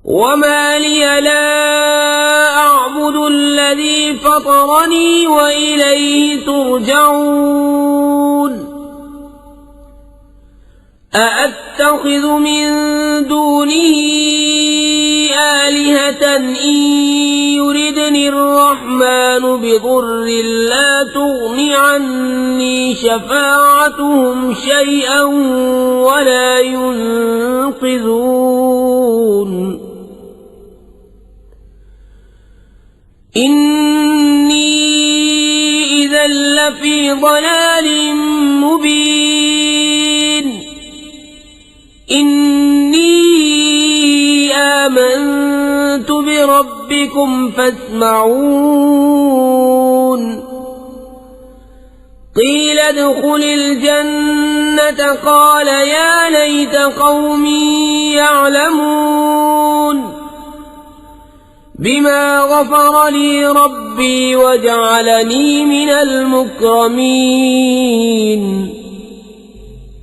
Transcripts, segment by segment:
वमा लिया ला अअबुदुल्लज़ी फ़तरनी व इलैहि तुरजऊन अअत्तख़िज़ु मिन दूनिही आलिहतन इन युरिदनिर्रहमानु बिदुर्रिन ला तुग़नि अन्नी शफ़ाअतुहुम शयअन वला युनक़िज़ून इन्नी इज़न लफ़ी ज़लालिन मुबीन इन्नी आमन्तु बिरब्बिकुम फस्मऊन क़ील उद्ख़ुलिल जन्नत क़ाल या लैत क़ौमी यअलमून बिमा ग़फ़र ली रब्बी वजअलनी मिनल मुक्रमीन।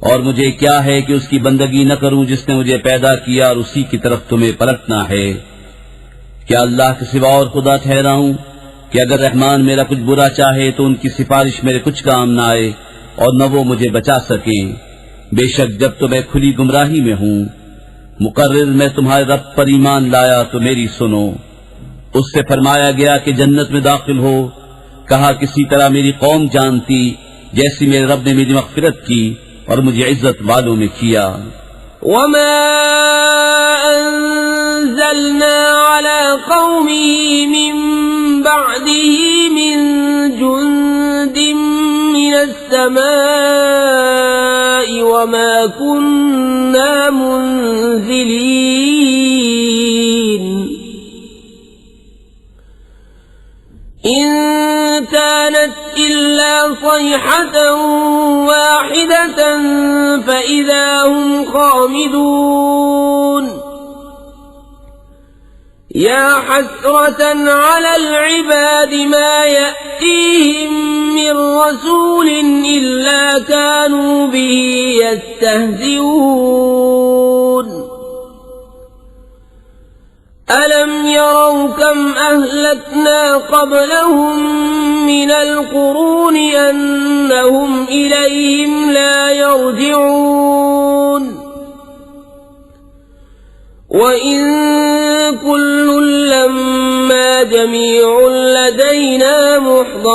और मुझे क्या है कि उसकी बंदगी न करूं जिसने मुझे पैदा किया और उसी की तरफ तुम्हें पलटना है। क्या अल्लाह के सिवा और खुदा ठहराऊं कि अगर रहमान मेरा कुछ बुरा चाहे तो उनकी सिफारिश मेरे कुछ काम न आए और न वो मुझे बचा सकें। बेशक जब तो मैं खुली गुमराही में हूं। मुकर्रिर मैं तुम्हारे रब पर ईमान लाया तो मेरी सुनो। उससे फरमाया गया कि जन्नत में दाखिल हो। कहा किसी तरह मेरी कौम जानती जैसी मेरे रब ने मेरी मग़फ़िरत की और मुझे इज्जत वालों में किया। वमा अंज़लना अला क़ौमिही मिन बअदिही मिन जुंदिन मिनस समाई वमा कुन्ना मुंज़िलीन इन कानत इल्ला सयहतन वाहिदतन फ़इज़ा हुम ख़ामिदून या हस्रतन अलल इबादि मा यअतीहिम मिन रसूलिन इल्ला कानू बिही यस्तहज़िऊन अलम यरौ कम अहलकना क़ब्लहुम मिनल क़ुरूनि अन्नहुम इलैहिम ला यरजिऊन व इन कुल्लुन लम्मा जमीउन लदैना मुहज़रून।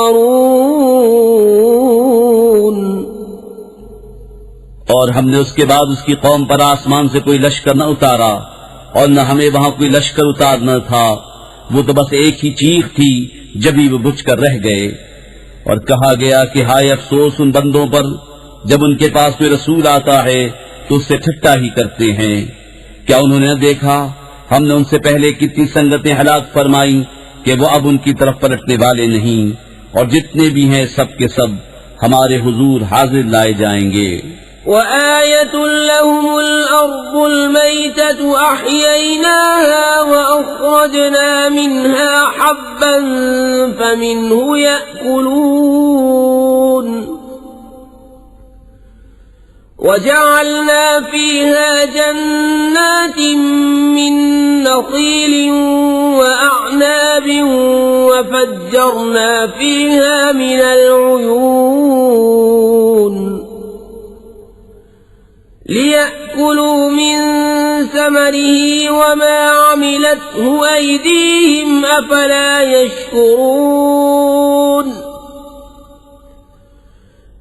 और हमने उसके बाद उसकी कौम पर आसमान से कोई लश्कर न उतारा और न हमें वहां कोई लश्कर उतारना था। वो तो बस एक ही चीख थी जब ही वो बुझकर रह गए। और कहा गया कि हाय अफसोस उन बंदों पर जब उनके पास कोई रसूल आता है तो उससे ठट्टा ही करते हैं। क्या उन्होंने न देखा हमने उनसे पहले कितनी संगतें हलाक फरमाई कि वो अब उनकी तरफ पलटने वाले नहीं। और जितने भी हैं सब के सब हमारे हुजूर हाजिर लाए जाएंगे। वआयतुन लहुमुल अर्दुल मैततु अह्यैनाहा वअख़रजना मिन्हा हब्बन फमिन्हु यअकुलून वजअलना फीहा जन्नातिन मिन नख़ीलिन वअअनाबिन वफज्जरना फीहा मिनल उयून लियअकुलू मिन समरिही वमा अमिलतहु अयदीहिम अफला यशकुरून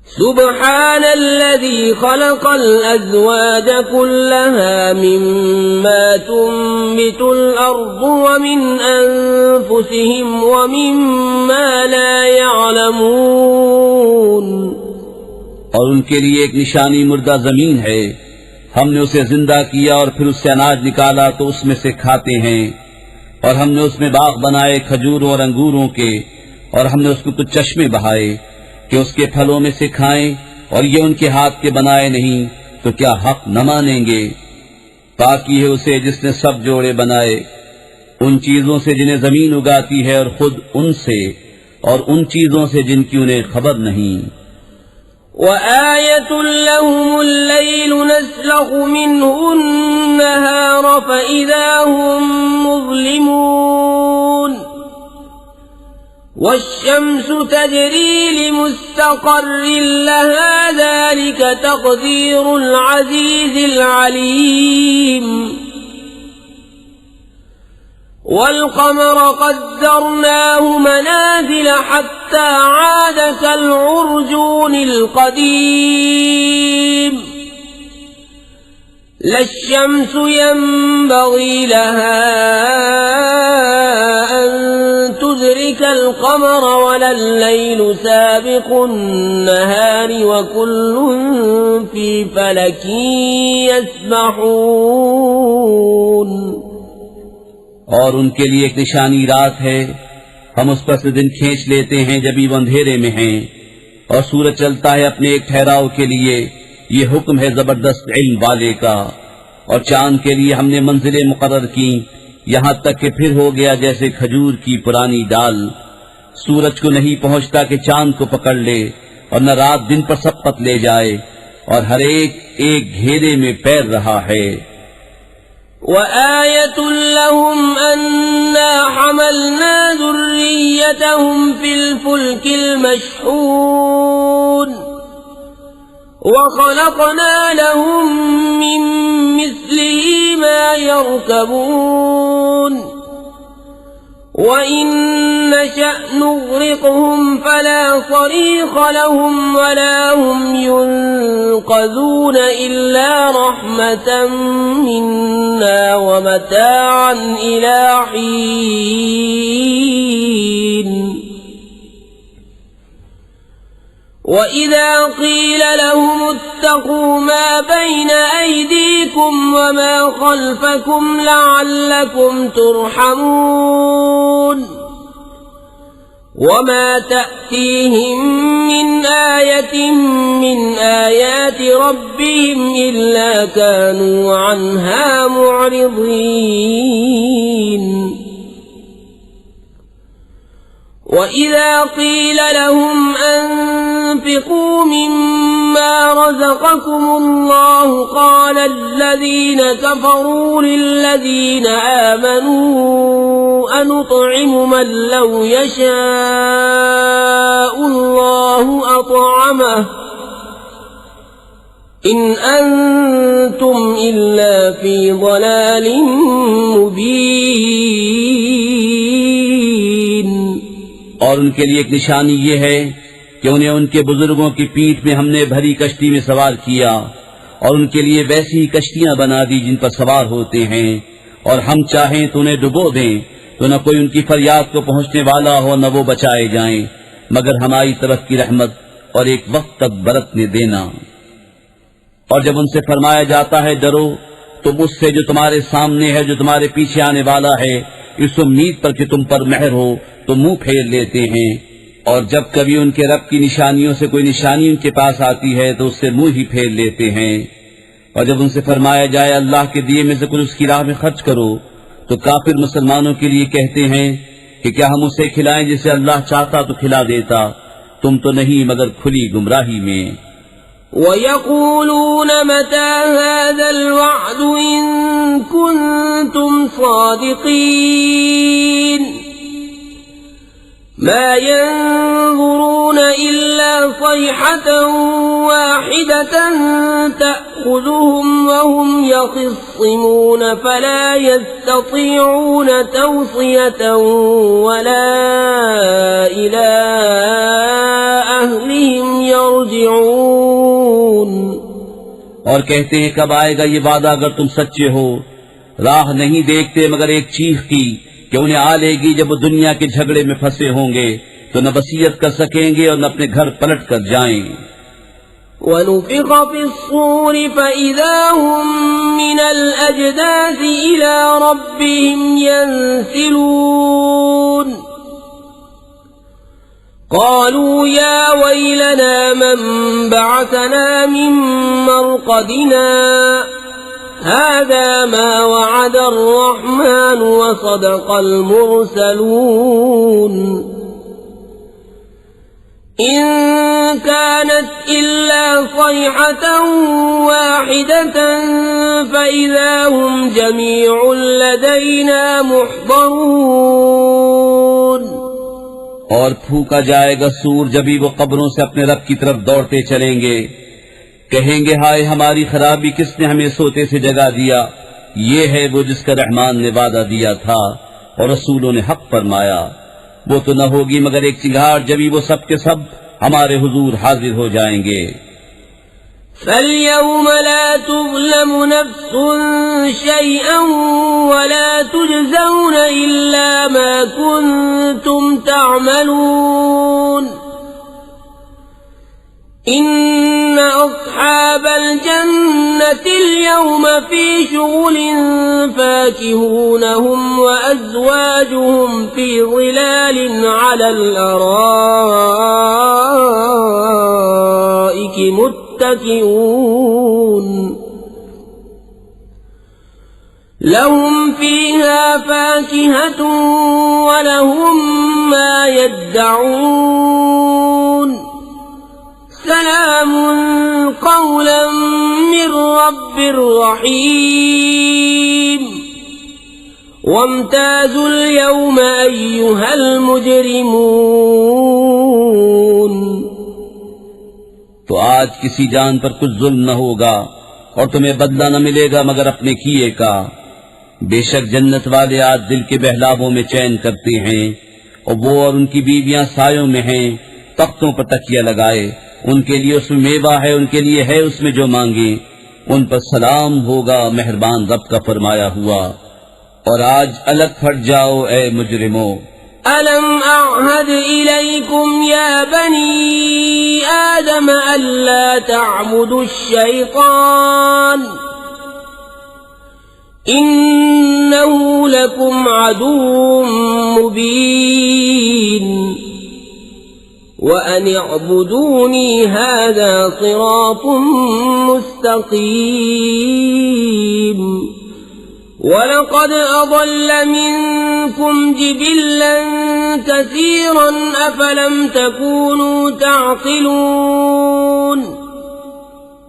सुब्हानल्लज़ी खलक़ल अज़वाज कुल्लहा मिम्मा तुंबितुल अर्दु व मिन अनफुसिहिम व मिम्मा ला यअलमून। और उनके लिए एक निशानी मुर्दा जमीन है। हमने उसे जिंदा किया और फिर उससे अनाज निकाला तो उसमें से खाते हैं। और हमने उसमें बाग बनाए खजूरों और अंगूरों के और हमने उसको कुछ चश्मे बहाए कि उसके फलों में से खाएं। और ये उनके हाथ के बनाए नहीं तो क्या हक न मानेंगे। पाकी है उसे जिसने सब जोड़े बनाए उन चीजों से जिन्हें जमीन उगाती है और खुद उनसे और उन चीजों से जिनकी उन्हें खबर नहीं। وآية لهم الليل نسلخ منه النهار فإذا هم مظلمون والشمس تجري لمستقر لها ذلك تقدير العزيز العليم والقمر قدرناه منازل حتى عاد كالعرجون القديم لا الشمس ينبغي لها أن تدرك القمر ولا الليل سابق النهار وكل في فلك يسبحون और उनके लिए एक निशानी रात है, हम उस पर से दिन खींच लेते हैं जब वो अंधेरे में हैं, और सूरज चलता है अपने एक ठहराव के लिए। ये हुक्म है जबरदस्त इल्म वाले का। और चांद के लिए हमने मंजिलें मुकर्रर की, यहाँ तक कि फिर हो गया जैसे खजूर की पुरानी डाल। सूरज को नहीं पहुँचता कि चांद को पकड़ ले, और न रात दिन पर सबकत ले जाए, और हर एक एक घेरे में पैर रहा है। وآية لهم أنا حملنا ذريتهم في الفلك المشحون وخلقنا لهم من مثله ما يركبون وإن نشأ نغرقهم فلا صريخ لهم ولا هم ينقذون إلا رحمة منا ومتاعا إلى حين وإذا قيل لهم اتقوا ما بين أيديكم وما خلفكم لعلكم ترحمون وما تأتيهم من آية من آيات ربهم إلا كانوا عنها معرضين وإذا قيل لهم أنفقوا مما رزقكم الله قال الذين كفروا للذين آمنوا أنطعم من لو يشاء الله أطعمه إن أنتم إلا في ضلال مبين और उनके लिए एक निशानी ये है कि उन्हें उनके बुजुर्गों की पीठ में हमने भरी कश्ती में सवार किया, और उनके लिए वैसी ही कश्तियां बना दी जिन पर सवार होते हैं, और हम चाहें तो उन्हें डुबो दें तो न कोई उनकी फरियाद को पहुंचने वाला हो, न वो बचाए जाएं, मगर हमारी तरफ की रहमत और एक वक्त तक बरतने देना। और जब उनसे फरमाया जाता है डरो, तो उससे जो तुम्हारे सामने है, जो तुम्हारे पीछे आने वाला है, इस उम्मीद पर कि तुम पर मेहर हो, तो मुंह फेर लेते हैं। और जब कभी उनके रब की निशानियों से कोई निशानी उनके पास आती है तो उससे मुंह ही फेर लेते हैं। और जब उनसे फरमाया जाए अल्लाह के दिए में से कुछ उसकी राह में खर्च करो, तो काफिर मुसलमानों के लिए कहते हैं कि क्या हम उसे खिलाएं जिसे अल्लाह चाहता तो खिला देता, तुम तो नहीं मगर खुली गुमराही में। وَيَقُولُونَ مَتَى هَذَا الْوَعْدُ إِن كُنتُمْ صَادِقِينَ مَا يَنظُرُونَ إِلَّا صَيْحَةً وَاحِدَةً تَأْخُذُهُمْ وَهُمْ يَخِصِّمُونَ فَلَا يَسْتَطِيعُونَ تَوْصِيَةً وَلَا إِلَى أَهْلِهِمْ يَرْجِعُونَ और कहते हैं कब आएगा ये वादा अगर तुम सच्चे हो। राह नहीं देखते मगर एक चीख की कि उन्हें आ लेगी जब वो दुनिया के झगड़े में फंसे होंगे, तो न वसीयत कर सकेंगे और न अपने घर पलट कर जाएं। وَنُفِخَ فِي الصُّورِ فَإِذَا هُمْ مِنَ الْأَجْدَاثِ إِلَى رَبِّهِمْ يَنسِلُونَ قالوا يا ويلنا من بعثنا من مرقدنا هذا ما وعد الرحمن وصدق المرسلون إن كانت إلا صيحة واحدة فإذا هم جميع لدينا محضرون। और फूका जाएगा सूर जब ही वो कब्रों से अपने रब की तरफ दौड़ते चलेंगे। कहेंगे हाय हमारी खराबी, किसने हमें सोते से जगा दिया। ये है वो जिसका रहमान ने वादा दिया था और रसूलों ने हक फरमाया। वो तो न होगी मगर एक चिंगार जब ही वो सब के सब हमारे हुजूर हाजिर हो जाएंगे। فَالْيَوْمَ لَا تُظْلَمُ نَفْسٌ شَيْئًا وَلَا تُجْزَوْنَ إِلَّا مَا كُنتُمْ تَعْمَلُونَ إِنَّ أَصْحَابَ الْجَنَّةِ الْيَوْمَ فِي شُغُلٍ فَاكِهُونَ هُمْ وَأَزْوَاجُهُمْ فِي ظِلَالٍ عَلَى الْأَرَائِكِ متكئون لهم فيها فاكهة ولهم ما يدعون سلام قولا من رب رحيم وامتازوا اليوم أيها المجرمون। तो आज किसी जान पर कुछ जुल्म न होगा और तुम्हें बदला न मिलेगा मगर अपने किए का। बेशक जन्नत वाले आज दिल के बहलावों में चैन करते हैं और वो और उनकी बीवियां सायों में हैं, तख्तों पर तकिया लगाए। उनके लिए उसमें मेवा है, उनके लिए है उसमें जो मांगे। उन पर सलाम होगा मेहरबान रब का फरमाया हुआ। और आज अलग फट जाओ ए मुजरिमों। ألم أعهد إليكم يا بني آدم ألا تعبدوا الشيطان إنه لكم عدو مبين وأن اعبدوني هذا صراط مستقيم ولقد أضل منكم جبلا كثيرا أفلم تكونوا تعقلون।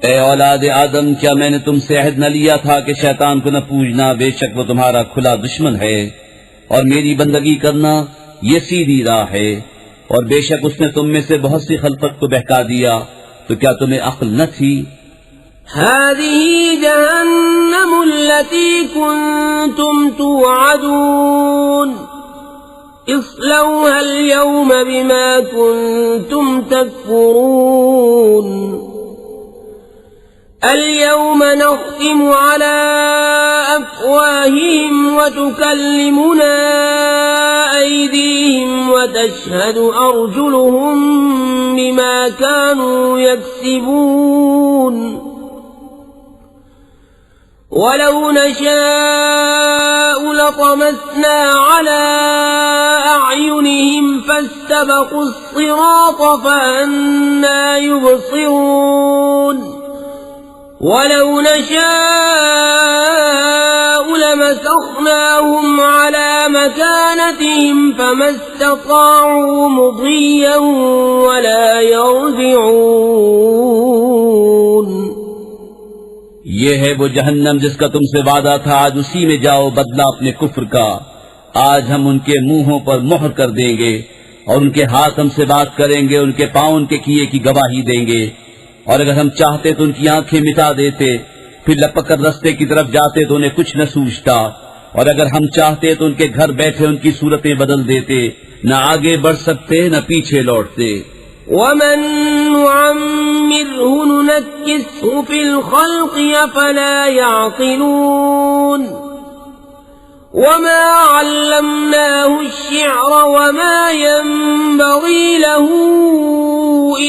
ए औलाद आदम, क्या मैंने तुमसे अहद न लिया था कि शैतान को न पूजना, बेशक वो तुम्हारा खुला दुश्मन है, और मेरी बंदगी करना ये सीधी राह है। और बेशक उसने तुम में से बहुत सी खलकत को बहका दिया, तो क्या तुम्हें अक्ल न थी। هذه جهنم التي كنتم توعدون اصلوها اليوم بما كنتم تكفرون اليوم نختم على أفواههم وتكلمنا أيديهم وتشهد أرجلهم بما كانوا يكسبون ولو نشاء لطمسنا على أعينهم فاستبقوا الصراط فأنى يبصرون ولو نشاء لمسخناهم على مكانتهم فما استطاعوا مضيا ولا يرجعون। ये है वो जहन्नम जिसका तुमसे वादा था, आज उसी में जाओ, बदला अपने कुफ्र का। आज हम उनके मुंहों पर मोहर कर देंगे और उनके हाथ हमसे बात करेंगे, उनके पांव उनके किए की गवाही देंगे। और अगर हम चाहते तो उनकी आंखें मिटा देते, फिर लपक कर रास्ते की तरफ जाते तो उन्हें कुछ न सूझता। और अगर हम चाहते तो उनके घर बैठे उनकी सूरतें बदल देते, न आगे बढ़ सकते न पीछे लौटते। ومن نعمره ننكسه في الخلق أفلا يعقلون وما علمناه الشعر وما ينبغي له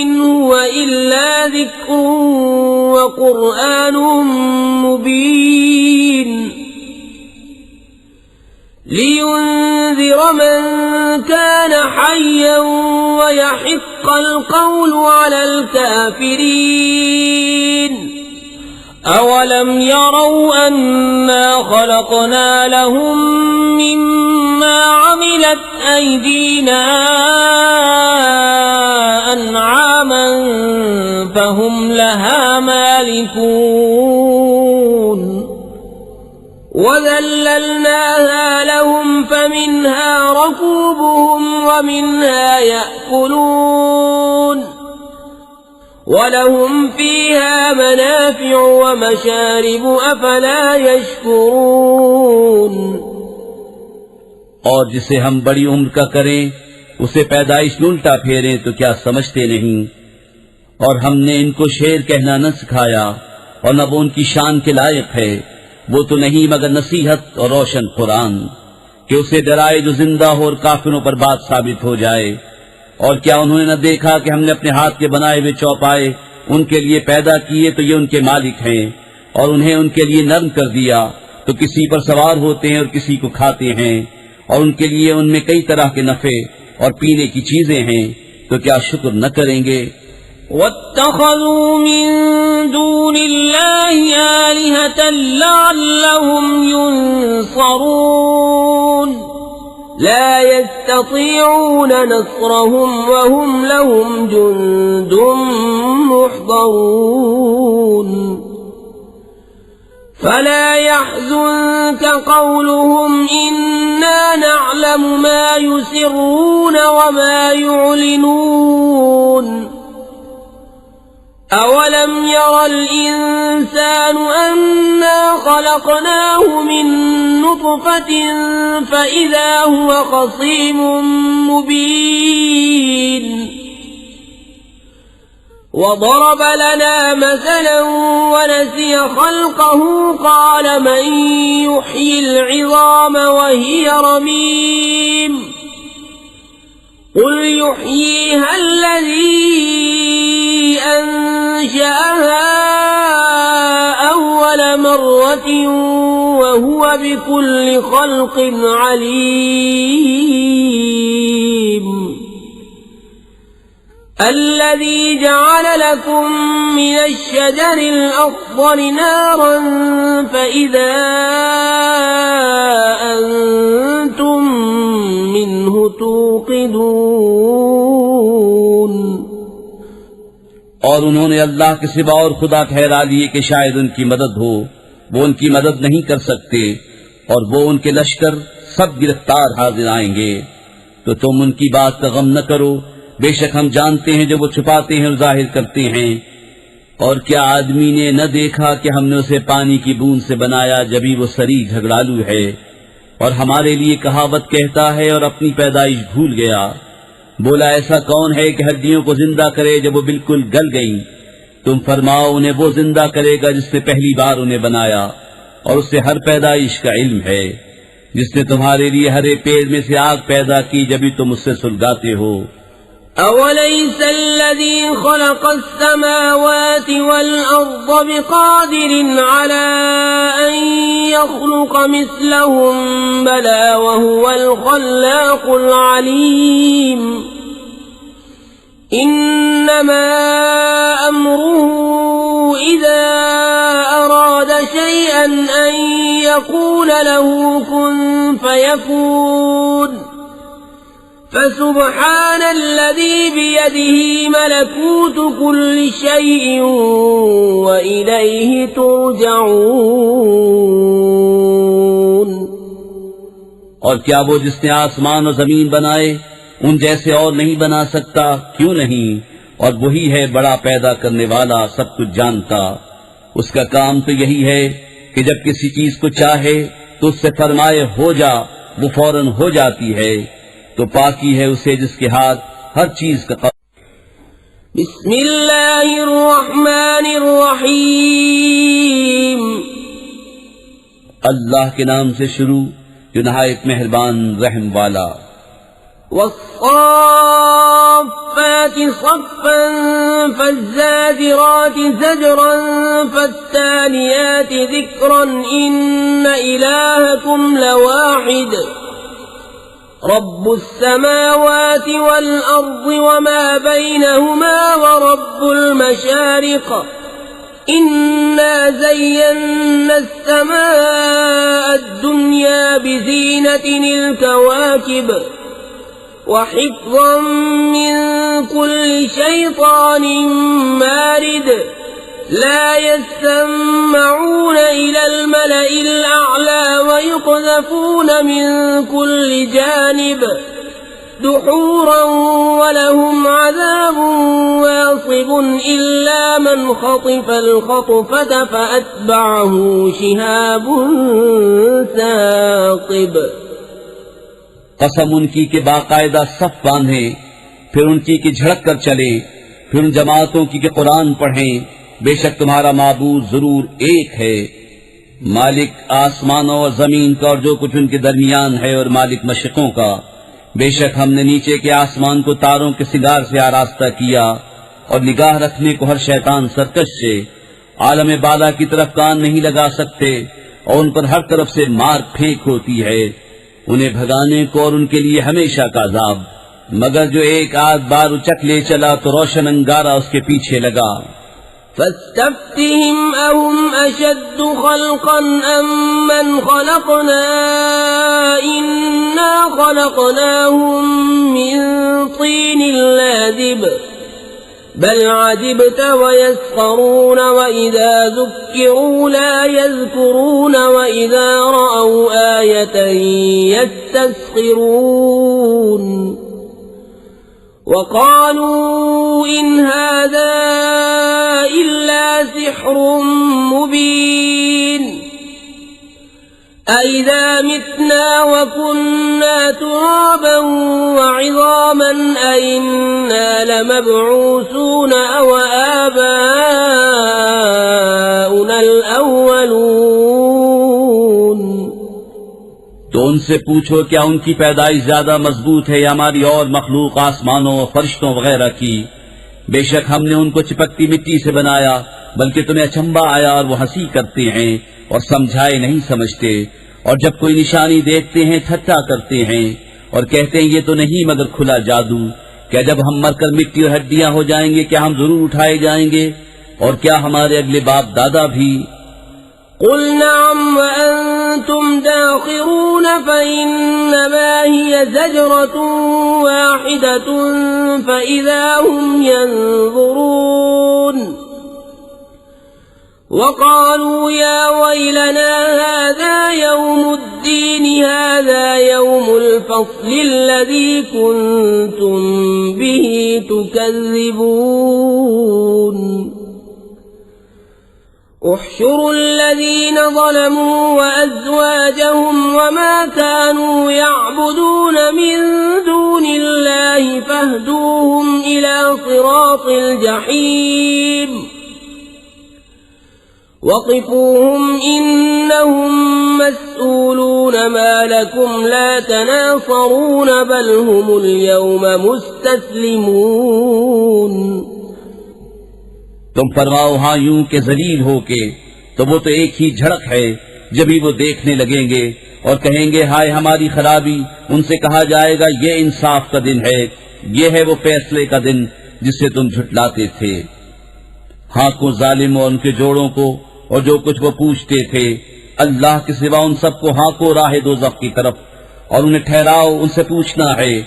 إن هو إلا ذكر وقرآن مبين لينذر من كان حيا ويحق القول على الكافرين أولم يروا أنا خلقنا لهم مما عملت أيدينا وهم لها مالكون وذللناها لهم فمنها ركوبهم ومنها يأكلون ولهم فيها منافع ومشارب أفلا يشكرون। और जिसे हम बड़ी उम्र का करें उसे पैदाइश में उल्टा फेरें तो क्या समझते नहीं। और हमने इनको शेर कहना न सिखाया और न वो उनकी शान के लायक है। वो तो नहीं मगर नसीहत और रोशन कुरान कि उसे डराए जो जिंदा हो और काफिरों पर बात साबित हो जाए। और क्या उन्होंने न देखा कि हमने अपने हाथ के बनाए हुए चौपाए उनके लिए पैदा किए तो ये उनके मालिक हैं और उन्हें उनके लिए नर्म कर दिया तो किसी पर सवार होते हैं और किसी को खाते हैं और उनके लिए उनमें कई तरह के नफे और पीने की चीजें हैं तो क्या शुक्र न करेंगे। वत्तखज़ू मिन दूनिल्लाहि आलिहतन लअल्लहुम युनसरून ला यस्ततीऊन नस्रहुम वहुम लहुम जुंदुम मुहज़रून फला यहज़ुनक क़ौलुहुम इन्ना नअलमु मा युसिर्रून वमा युअलिनून अवलम यरल इंसानु अन्ना खलक़नाहु मिन नुत्फ़तिन फ़इज़ा हुवा ख़सीमुम मुबीन وضرب لنا مثلا ونسي خلقه قال من يحيي العظام وهي رميم قل يحييها الذي أنشأها أول مرة وهو بكل خلق عليم الذي جعل لكم من الشجر الأخضر نارا فإذا أنتم منه توقدون। और उन्होंने अल्लाह के सिवा और खुदा ठहरा लिए कि शायद उनकी मदद हो। वो उनकी मदद नहीं कर सकते और वो उनके लश्कर सब गिरफ्तार हाजिर आएंगे। तो तुम उनकी बात का गम न करो, बेशक हम जानते हैं जो वो छुपाते हैं और जाहिर करते हैं। और क्या आदमी ने न देखा कि हमने उसे पानी की बूंद से बनाया जभी वो सरी झगड़ालू है और हमारे लिए कहावत कहता है और अपनी पैदाइश भूल गया। बोला ऐसा कौन है कि हड्डियों को जिंदा करे जब वो बिल्कुल गल गई। तुम फरमाओ उन्हें वो जिंदा करेगा जिसने पहली बार उन्हें बनाया और उससे हर पैदाइश का इल्म है। जिसने तुम्हारे लिए हरे पेड़ में से आग पैदा की जभी तुम उससे सुलगाते हो। أوليس الذي خلق السماوات والأرض بقادر على أن يخلق مثلهم بلى وهو الخلاق العليم إنما أمره إذا أراد شيئا أن يقول له كن فيكون فسبحان الذي بيده ملكوت كل شيء وإليه ترجعون। और क्या वो जिसने आसमान और जमीन बनाए उन जैसे और नहीं बना सकता? क्यों नहीं? और वही है बड़ा पैदा करने वाला, सब कुछ जानता। उसका काम तो यही है कि जब किसी चीज को चाहे तो उससे फरमाए हो जा, वो फौरन हो जाती है। तो पाकी है उसे जिसके हाथ हर चीज का। बिस्मिल्लाहिर्रहमानिर्रहीम। अल्लाह के नाम से शुरू जो नहायत मेहरबान रहम वाला। वस्साफ़ाति सफ़्फ़न फ़ज़्ज़ाजिराति ज़ज्रन फ़त्तालियाति ज़िक्रन इन्न इलाहकुम लवाहिद रब्बुस समावाति वल अर्ज़ि वमा बैनहुमा व रब्बुल मशारिक़ इन्ना ज़य्यन्ना अस्समाअ अद्दुन्या बिज़ीनतिनिल कवाकिब وحفظا من كل شيطان مارد لا يسمعون إلى الملأ الأعلى ويقذفون من كل جانب دحورا ولهم عذاب واصب إلا من خطف الخطفة فأتبعه شهاب ثاقب। कसम उनकी के बाकायदा सफ बांधे, फिर उनकी की झड़क कर चले, फिर उन जमातों की के कुरान पढ़ें। बेशक तुम्हारा माबूद जरूर एक है, मालिक आसमानों और जमीन का और जो कुछ उनके दरमियान है, और मालिक मशरिकों का। बेशक हमने नीचे के आसमान को तारों के सिगार से आरास्ता किया और निगाह रखने को हर शैतान सरकश से। आलम बाला की तरफ कान नहीं लगा सकते और उन पर हर तरफ से मार फेंक होती है। उन्हें भगाने को और उनके लिए हमेशा का अजाब, मगर जो एक आध बार उचक ले चला तो रोशन अंगारा उसके पीछे लगा। فاستفتهم أهم أشد خلقا أم من خلقنا إنا خلقناهم من طين لازب بل عجبت ويسخرون وإذا ذكروا لا يذكرون وإذا رأوا آية يستسخرون وقالوا إن هذا إلا سحر مبين أإذا متنا وكنا ترابا وعظاما أإنا لمبعوثون أو آباؤنا الأولون। तो उनसे पूछो क्या उनकी पैदाइश ज्यादा मजबूत है या हमारी और मखलूक आसमानों और फरिश्तों वगैरह की। बेशक हमने उनको चिपकती मिट्टी से बनाया, बल्कि तुम्हें अचंबा आया और वो हंसी करते हैं और समझाए नहीं समझते। और जब कोई निशानी देखते हैं ठट्ठा करते हैं और कहते हैं ये तो नहीं मगर खुला जादू। क्या जब हम मरकर मिट्टी और हड्डियां हो जाएंगे क्या हम जरूर उठाए जाएंगे, और क्या हमारे अगले बाप दादा भी। قل نعم وأنتم داخرون فإنما هي زجرة واحدة فإذا هم ينظرون وقالوا يا ويلنا هذا يوم الدين هذا يوم الفصل الذي كنتم به تكذبون احشروا الذين ظلموا وأزواجهم وما كانوا يعبدون من دون الله فاهدوهم إلى صراط الجحيم وقفوهم إنهم مسؤولون ما لكم لا تناصرون بل هم اليوم مستسلمون। तुम फरमाओ हाँ यूं के जलील हो के, तो वो तो एक ही झड़क है। जब ही वो देखने लगेंगे और कहेंगे हाय हमारी खराबी, उनसे कहा जाएगा ये इंसाफ का दिन है, ये है वो फैसले का दिन जिससे तुम झुटलाते थे। हाँ को जालिम और उनके जोड़ों को और जो कुछ वो पूछते थे, अल्लाह के सिवा उन सबको हाँ को राह दोज़ख की तरफ, और उन्हें ठहराओ उनसे पूछना है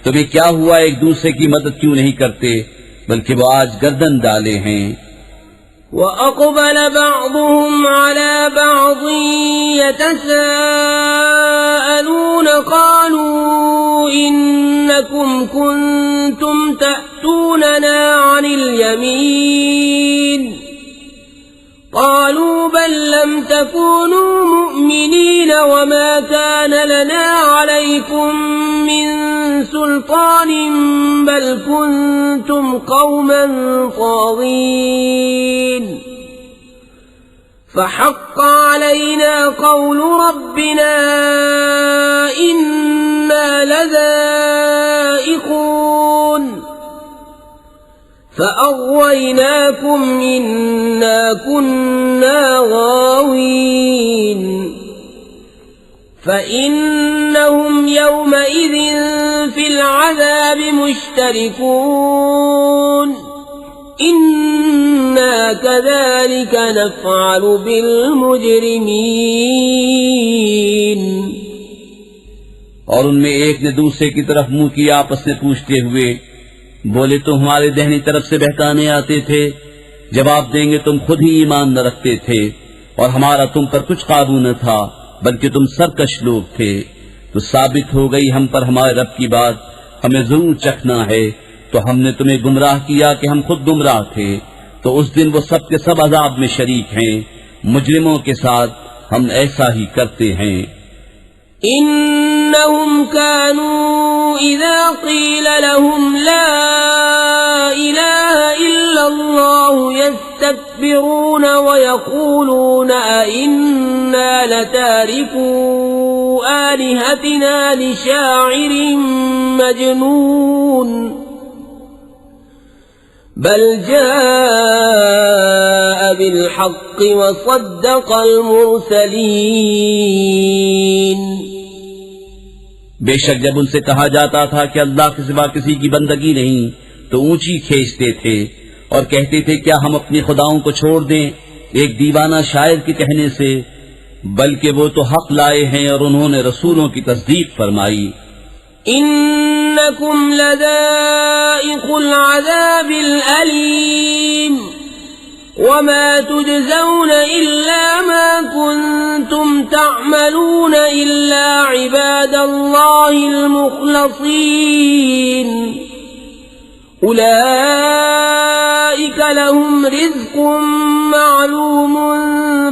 तुम्हें क्या हुआ, एक दूसरे की मदद क्यों नहीं करते, बल्कि वो आज गर्दन डाले हैं। وأقبل بعضهم على بعض يتساءلون قالوا إنكم كنتم تأتوننا عن اليمين قالوا بل لم تكونوا مؤمنين وما كان لنا عليكم من سلطان بل كنتم قوما طاغين فحق علينا قول ربنا إنا لذائقون فأغويناكم إنا كنا غاوين فإنهم يومئذ في العذاب مشتركون إنا كذلك نفعل بالمجرمين। और उनमें एक ने दूसरे की तरफ मुंह किया आपस में पूछते हुए, बोले तो हमारे दाहिनी तरफ से बहकाने आते थे, जवाब देंगे तुम खुद ही ईमान न रखते थे और हमारा तुम पर कुछ काबू न था, बल्कि तुम सरकश लोग थे। तो साबित हो गई हम पर हमारे रब की बात, हमें जरूर चखना है। तो हमने तुम्हें गुमराह किया कि हम खुद गुमराह थे। तो उस दिन वो सब के सब अजाब में शरीक हैं। मुजरिमों के साथ हम ऐसा ही करते हैं। इन्नहुम कानू इज़ा क़ील लहुम ला इलाहा इल्लल्लाहु यस्तकबिरून व यक़ूलून अइन्ना लतारिकू आलिहतिना लिशाइरिन मजनून बल जाअ बिलहक़्क़ व सद्दक़ल मुरसलीन। बेशक जब उनसे कहा जाता था कि अल्लाह के सिवा किसी की बंदगी नहीं, तो ऊंची खींचते थे और कहते थे क्या हम अपनी खुदाओं को छोड़ दें एक दीवाना शायर के कहने से, बल्कि वो तो हक लाए हैं और उन्होंने रसूलों की तस्दीक फरमाई। इन्नकुम लज़ाइक़ुल अज़ाबिल अलीम वमा तुजज़ौन इल्ला मा कुन्तुम तअमलून इल्ला इबादल्लाहिल मुख़लसीन उलाइक लहुम रिज़्क़ुम मालूमुन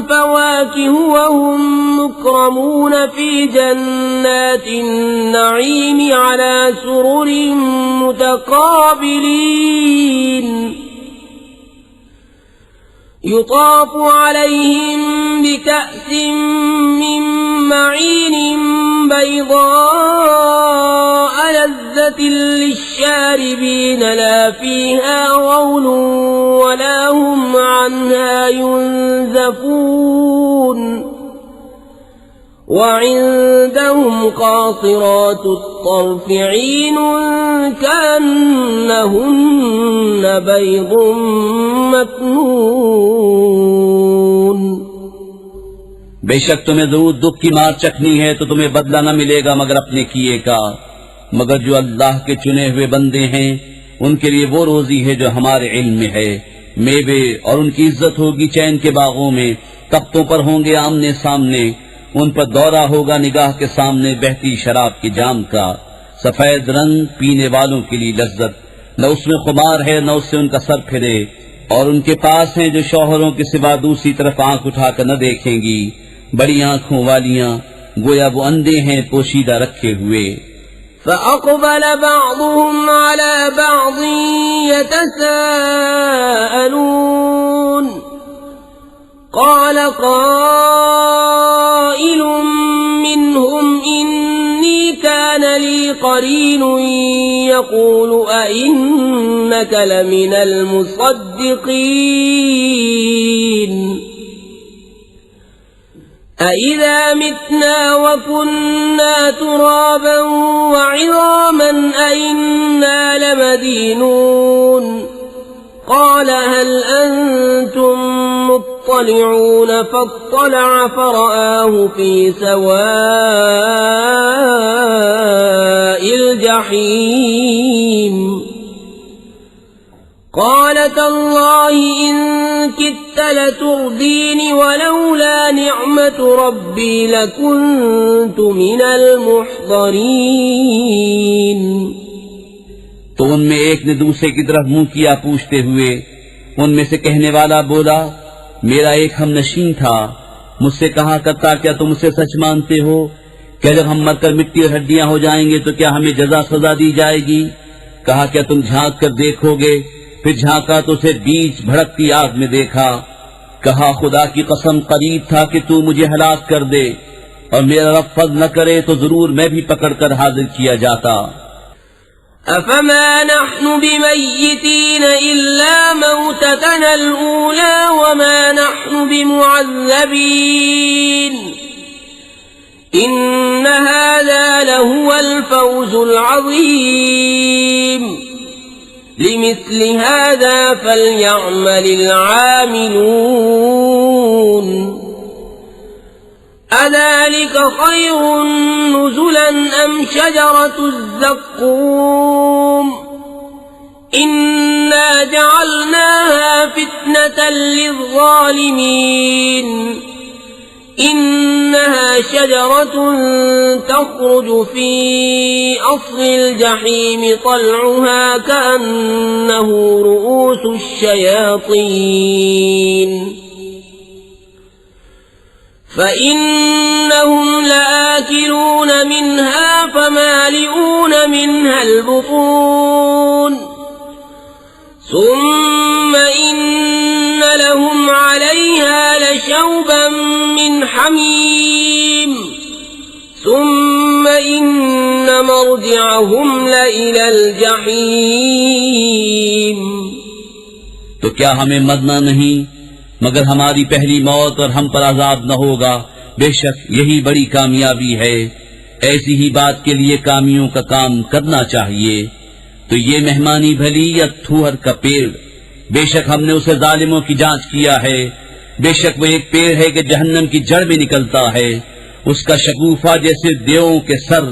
फवाकिह वहुम मुक्रमून फी जन्नातिन नईम अला सुरुरिन मुतक़ाबिलीन युताफ़ अलैहिम बिकअसिन मिन मईन बैज़ाअ लज़्ज़तिन लिश्शारिबीन ला फ़ीहा ग़ौल वला हुम अन्हा युनज़फ़ून वዒंदहुम क़ासिरातुत तर्फ़ ईन कअन्नहुन्न बैज़ुम मकनून। बेशक तुम्हें जरूर दुख की मार चखनी है तो तुम्हें बदला न मिलेगा मगर अपने किए का। मगर जो अल्लाह के चुने हुए बंदे हैं उनके लिए वो रोजी है जो हमारे इल्म में है। मेवे और उनकी इज्जत होगी चैन के बागों में, तख्तों पर होंगे आमने सामने, उन पर दौरा होगा निगाह के सामने बहती शराब की जाम का। सफेद रंग पीने वालों के लिए लज्जत, न उसमें खुमार है न उससे उनका सर फिरे। और उनके पास हैं जो शौहरों के सिवा दूसरी तरफ आंख उठाकर न देखेंगी, बड़ी आंखों वालियां, गोया वो अंधे हैं पोशीदा रखे हुए। فأقبل بعضهم على بعض يتساءلون قال قائل منهم إني كان لي قرين يقول أئنك لمن المصدقين أإذا متنا وكنا ترابا وعظاما أإنا لمدينون قال هل أنتم مطلعون فاطلع فرآه في سواء الجحيم قال تالله إن كدت لتردين ولولا نعمة ربي لكنت من المحضرين। तो उनमें एक ने दूसरे की तरफ मुंह किया पूछते हुए। उनमें से कहने वाला बोला, मेरा एक हमनशीन था, मुझसे कहा करता क्या तुम उसे सच मानते हो? क्या जब हम मरकर मिट्टी और हड्डियां हो जाएंगे तो क्या हमें जजा सजा दी जाएगी? कहा क्या तुम झांक कर देखोगे? फिर झांका तो उसे बीच भड़कती आग में देखा। कहा खुदा की कसम करीब था कि तू मुझे हलाक कर दे और मेरा रब फज़्ल न करे तो जरूर मैं भी पकड़कर हाजिर किया जाता। अफमा नहनु बिमय्यतीन इल्ला मौततना अल-ऊला वमा नहनु बिमुअज़्ज़बीन इन्न हाज़ा लहुवल फ़ौज़ुल अज़ीम लिमिस्ल हाज़ा फ़लयअमलिल आमिलून अज़ालिक ख़ैरुन नुज़ुलन أم شجرة الزقوم إنا جعلناها فتنة للظالمين إنها شجرة تخرج في أصل الجحيم طلعها كأنه رؤوس الشياطين فإنهم لآكلون منها فمالئون منها البطون ثم إن لهم عليها لشوبا من حميم ثم إن مرجعهم لإلى الجحيم तो क्या हमें मरना नहीं मगर हमारी पहली मौत और हम पर आजाब न होगा। बेशक यही बड़ी कामयाबी है। ऐसी ही बात के लिए कामियों का काम करना चाहिए। तो ये मेहमानी भली या थूहर का पेड़, बेशक हमने उसे जालिमों की जांच किया है। बेशक वो एक पेड़ है कि जहन्नम की जड़ में निकलता है, उसका शगुफा जैसे देवों के सर।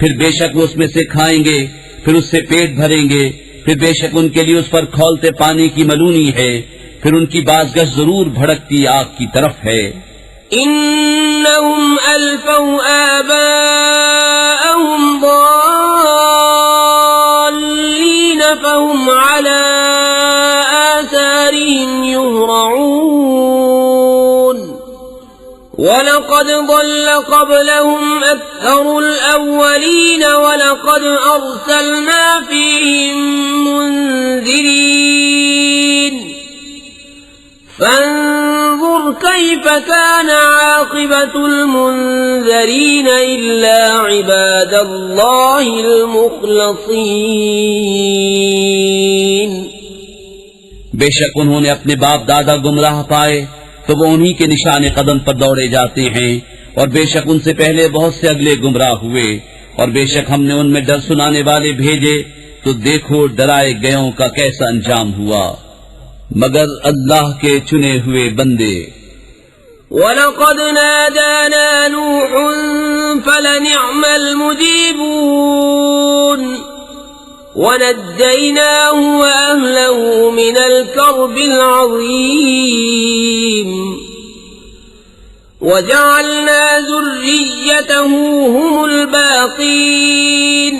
फिर बेशक वो उसमें से खाएंगे, फिर उससे पेट भरेंगे, फिर बेशक उनके लिए उस पर खौलते पानी की मलूनी है, फिर उनकी बाज़गश जरूर भड़कती आग की तरफ है। इन्नहुम अल्फौ आबाअहुम ضالين فهم على آثارهم يهرعون ولقد ضل قبلهم أكثر الأولين ولقد أرسلنا فيهم منذرين فانظر كيف كان عاقبة المنذرين إلا عباد الله المخلصين। बेशक उन्होंने अपने बाप दादा गुमराह पाए तो वो उन्हीं के निशाने कदम पर दौड़े जाते हैं, और बेशक उनसे पहले बहुत से अगले गुमराह हुए। और बेशक हमने उनमें डर सुनाने वाले भेजे तो देखो डराए गयों का कैसा अंजाम हुआ। मगर अल्लाह के चुने हुए बंदे। वलक़द नादाना नूह फलनिअम अलमुजीबून वनज्जयनाहु वअहलहु मिनल कर्बिल अज़ीम वजअलना ज़ुर्रिय्यतहु हुमुल बाक़ीन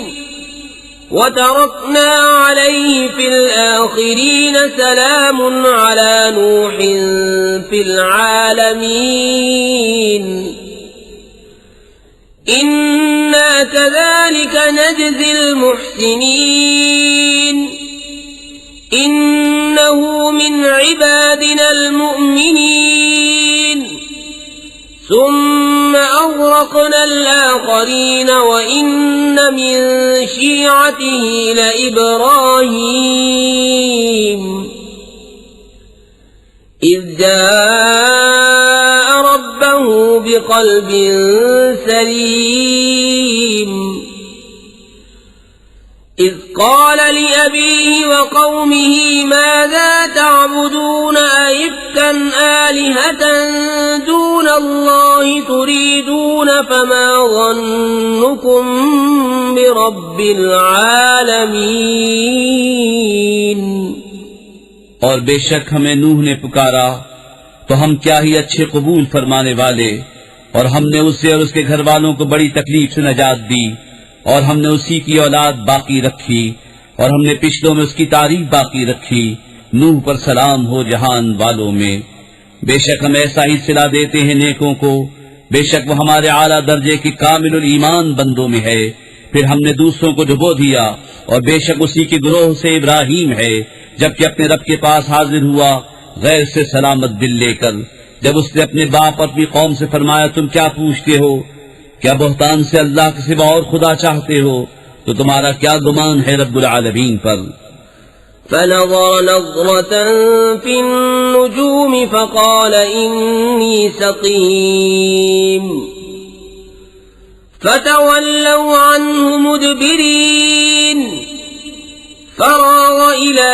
وتركنا عليه في الآخرين سلام على نوح في العالمين إنا كذلك نجزي المحسنين إنه من عبادنا المؤمنين ثم أغرقنا الآخرين وإن من شيعته لإبراهيم إذ جاء ربه بقلب سليم إذ قال لأبيه وقومه ماذا تعبدون أئفكا آلهة دون الله تريدون فما ظنكم برب العالمين। और बेशक हमें नूह ने पुकारा तो हम क्या ही अच्छे कबूल फरमाने वाले, और हमने उसे और उसके घर वालों को बड़ी तकलीफ से नजात दी, और हमने उसी की औलाद बाकी रखी, और हमने पिछलों में उसकी तारीफ बाकी रखी। नूह पर सलाम हो जहान वालों में। बेशक हम ऐसा ही सिला देते हैं नेकों को, बेशक वो हमारे आला दर्जे की कामिलुल ईमान बंदों में है। फिर हमने दूसरों को डुबो दिया, और बेशक उसी के गुरोह से इब्राहीम है, जबकि अपने रब के पास हाजिर हुआ गैर से सलामत दिल लेकर। जब उसने अपने बाप और अपनी कौम से फरमाया तुम क्या पूछते हो, क्या बहुतान से अल्लाह के सिवा और खुदा चाहते हो, तो तुम्हारा क्या गुमान है रब्बुल आलमीन पर। فنظر نظرة في النجوم فقال إني سقيم فتولوا عنه مدبرين فراغ إلى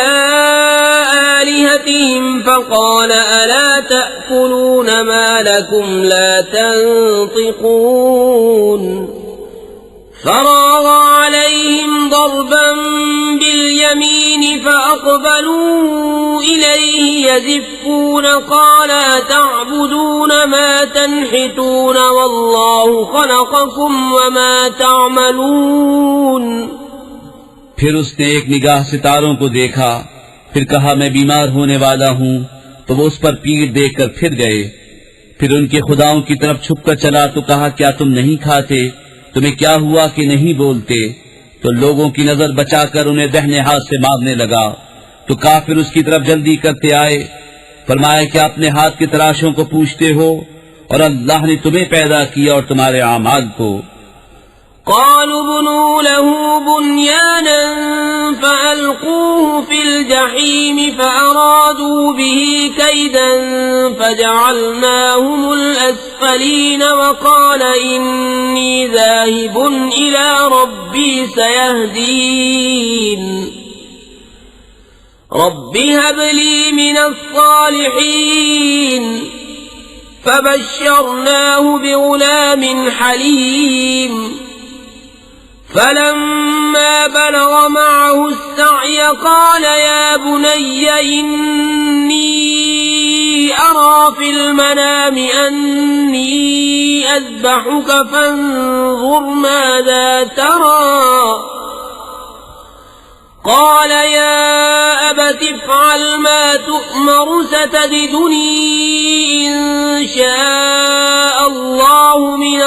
آلهتهم فقال ألا تأكلون ما لكم لا تنطقون فراغ عليهم ضربا باليمين فأقبلوا إليه يزفون قال أتعبدون ما تنحتون والله خلقكم وما تعملون। फिर उसने एक निगाह सितारों को देखा, फिर कहा मैं बीमार होने वाला हूँ, तो वो उस पर पीड़ देखकर फिर गए। फिर उनके खुदाओं की तरफ छुपकर चला तो कहा क्या तुम नहीं खाते, तुम्हें क्या हुआ कि नहीं बोलते? तो लोगों की नजर बचाकर उन्हें दाहिने हाथ से मारने लगा। तो काफिर उसकी तरफ जल्दी करते आए। फरमाया क्या अपने हाथ की तराशों को पूछते हो, और अल्लाह ने तुम्हें पैदा किया और तुम्हारे आमाल को। قالوا بنوا له بنيانا فألقوه في الجحيم فأرادوا به كيدا فجعلناهم الأسفلين وقال إني ذاهب إلى ربي سيهدين رب هب لي من الصالحين فبشرناه بغلام حليم فلما بلغ معه السعي قال يا بني إني أرى في المنام أني أذبحك فانظر ماذا ترى قال يا أبت افعل ما تؤمر ستجدني إن شاء الله من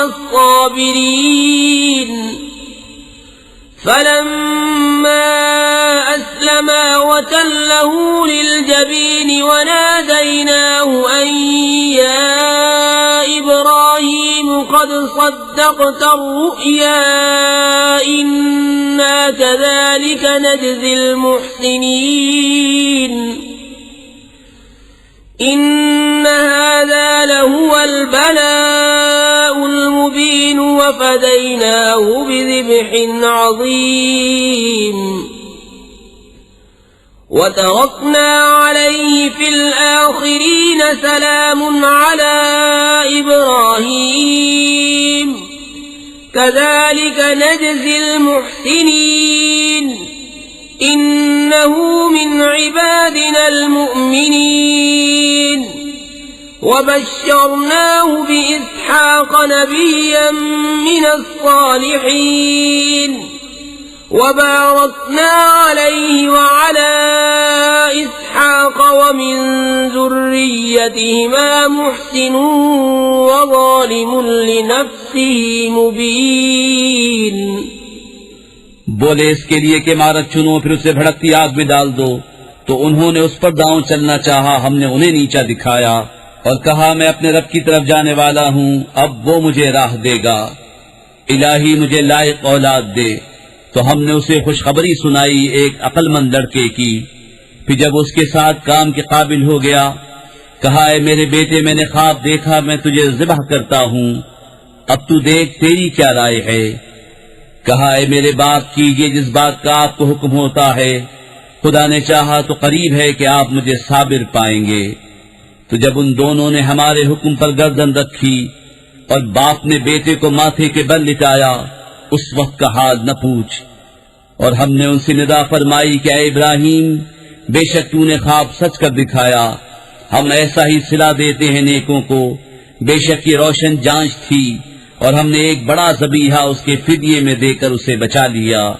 الصابرين فلما أسلما وتله للجبين وناديناه أن يا إبراهيم قد صدقت الرؤيا إنا كذلك نجزي المحسنين إن هذا لهو البلاء المبين وفديناه بذبح عظيم وتركنا عليه في الآخرين سلام على إبراهيم كذلك نجزي المحسنين إنه من عبادنا المؤمنين وبشرناه بإسحاق نبيا من الصالحين وباركنا عليه وعلى إسحاق ومن ذريتهما محسن وظالم لنفسه مبين। बोले इसके लिए कि इमारत चुनो फिर उसे भड़कती आग में डाल दो। तो उन्होंने उस पर दांव चलना चाहा, हमने उन्हें नीचा दिखाया और कहा मैं अपने रब की तरफ जाने वाला हूँ, अब वो मुझे राह देगा। इलाही मुझे लायक औलाद दे। तो हमने उसे खुशखबरी सुनाई एक अक्लमंद लड़के की। फिर जब उसके साथ काम के काबिल हो गया, कहा है मेरे बेटे मैंने ख्वाब देखा, मैं तुझे ज़िबह करता हूँ, अब तू देख तेरी क्या राय है। कहा है मेरे बाप कीजिए जिस बात का आपको हुक्म होता है, खुदा ने चाहा तो करीब है कि आप मुझे साबिर पाएंगे। तो जब उन दोनों ने हमारे हुक्म पर गर्दन रखी और बाप ने बेटे को माथे के बल लिटाया, उस वक्त का हाल न पूछ। और हमने उनसे निदा फरमाई कि ऐ इब्राहिम बेशक तूने ख्वाब सच कर दिखाया, हम ऐसा ही सिला देते हैं नेकों को। बेशक ये रोशन जांच थी और हमने एक बड़ा ज़बीहा उसके फिदिये में देकर उसे बचा लिया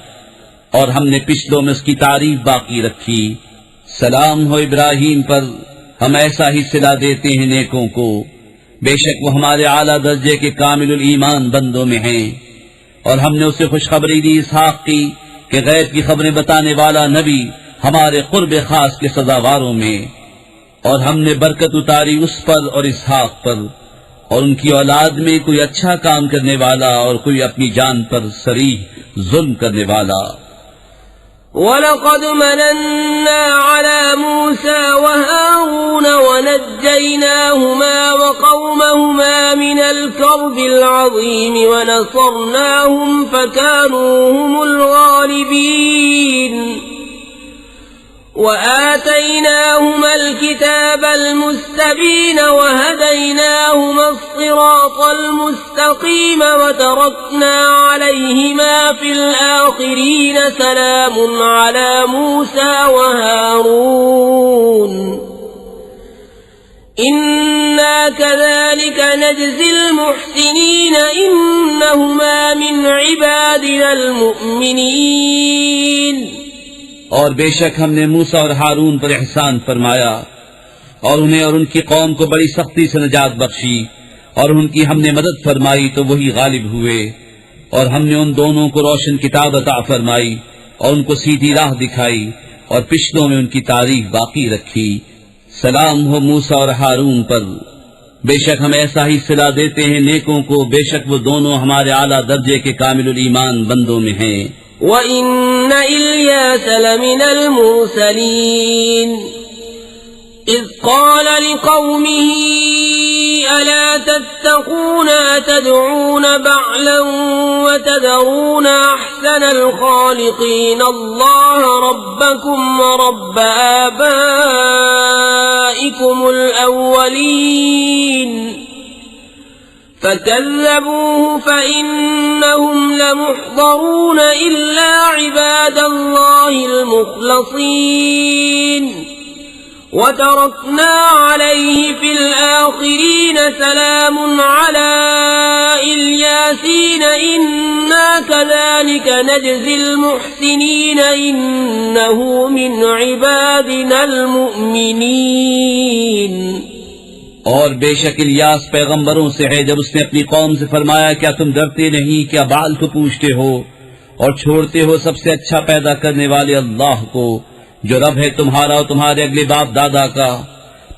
और हमने पिछलों में उसकी तारीफ बाकी रखी। सलाम हो इब्राहिम पर, हम ऐसा ही सिला देते हैं नेकों को। बेशक वो हमारे आला दर्जे के कामिलुल ईमान बंदों में हैं। और हमने उसे खुशखबरी दी इसहाक की कि गैब की खबरें बताने वाला नबी हमारे कुर्ब खास के सदावारों में। और हमने बरकत उतारी उस पर और इसहाक पर, और उनकी औलाद में कोई अच्छा काम करने वाला और कोई अपनी जान पर सरीह जुल्म करने वाला। वलक़द मनन्ना अला मूसा व हारून वनज्जयनाहुमा व क़ौमहुमा मिनल कर्बिल अज़ीम व नसरनाहुम फकानू हुमुल गालिबीन। وآتيناهما الكتاب المستبين وهديناهما الصراط المستقيم وتركنا عليهما في الآخرين سلام على موسى وهارون إنا كذلك نجزي المحسنين إنهما من عبادنا المؤمنين और बेशक हमने मूसा और हारून पर एहसान फरमाया और उन्हें और उनकी कौम को बड़ी सख्ती से निजात बख्शी और उनकी हमने मदद फरमाई तो वही गालिब हुए और हमने उन दोनों को रोशन किताब अता फरमाई और उनको सीधी राह दिखाई और पिछलों में उनकी तारीफ बाकी रखी। सलाम हो मूसा और हारून पर। बेशक हम ऐसा ही सिला देते हैं नेकों को, बेशक वो दोनों हमारे आला दर्जे के कामिलुल ईमान बंदों में हैं। وإن إلياس لمن المرسلين إذ قال لقومه ألا تتقون أتدعون بعلا وتذرون أحسن الخالقين الله ربكم ورب آبائكم الأولين فكذبوه فإنهم لمحضرون إلا عباد الله المخلصين وتركنا عليه في الآخرين سلام على الياسين إنا كذلك نجزي المحسنين إنه من عبادنا المؤمنين और बेशक इलियास पैगंबरों से है जब उसने अपनी कौम से फरमाया क्या तुम डरते नहीं, क्या बाल को पूछते हो और छोड़ते हो सबसे अच्छा पैदा करने वाले अल्लाह को जो रब है तुम्हारा और तुम्हारे अगले बाप दादा का।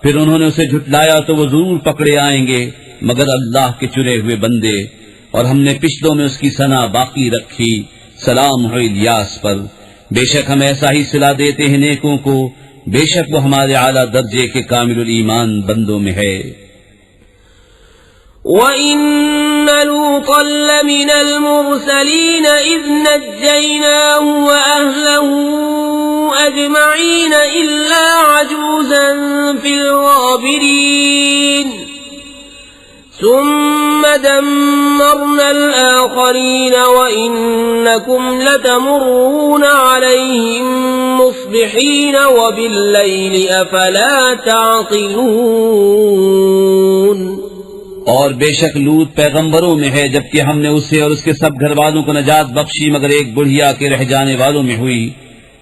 फिर उन्होंने उसे झुटलाया तो वो जरूर पकड़े आएंगे मगर अल्लाह के चुने हुए बंदे, और हमने पिछलों में उसकी सना बाकी रखी। सलाम हो इलियास पर। बेशक हम ऐसा ही सिला देते हैं नेकों को, बेशक वो हमारे आला दर्जे के कामिलुल ईमान बंदों में है। وَإِنَّ لُوطًا لَّمِنَ الْمُرْسَلِينَ إِذْ نَجَّيْنَاهُ وَأَهْلَهُ أَجْمَعِينَ إِلَّا عَجُوزًا فِي الْغَابِرِينَ ثُمَّ دَمَّرْنَا الْآخَرِينَ وَإِنَّكُمْ لَتَمُرُّونَ عَلَيْهِمْ مُصْبِحِينَ وَبِاللَّيْلِ أَفَلَا تَعْقِلُونَ और बेशक लूत पैगंबरों में है जबकि हमने उसे और उसके सब घर वालों को नजात बख्शी मगर एक बुढ़िया के रह जाने वालों में हुई।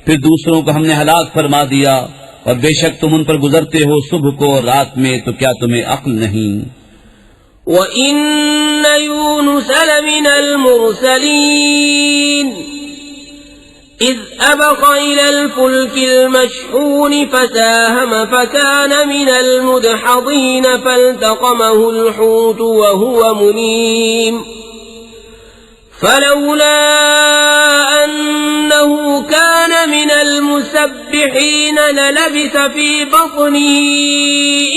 फिर दूसरों को हमने हलाक फरमा दिया और बेशक तुम उन पर गुजरते हो सुबह को और रात में, तो क्या तुम्हें अक्ल नहीं। وَإِنَّ يُونُسَ لَمِنَ الْمُرْسَلِينَ إِذْ أَبَقَ إِلَى الْفُلْكِ الْمَشْحُونِ فَسَاهَمَ فَكَانَ مِنَ الْمُدْحَضِينَ فَالْتَقَمَهُ الْحُوتُ وَهُوَ مُلِيمٌ فَلَوْلَا أَنَّهُ كَانَ مِنَ الْمُسَبِّحِينَ لَلَبِثَ فِي بَطْنِهِ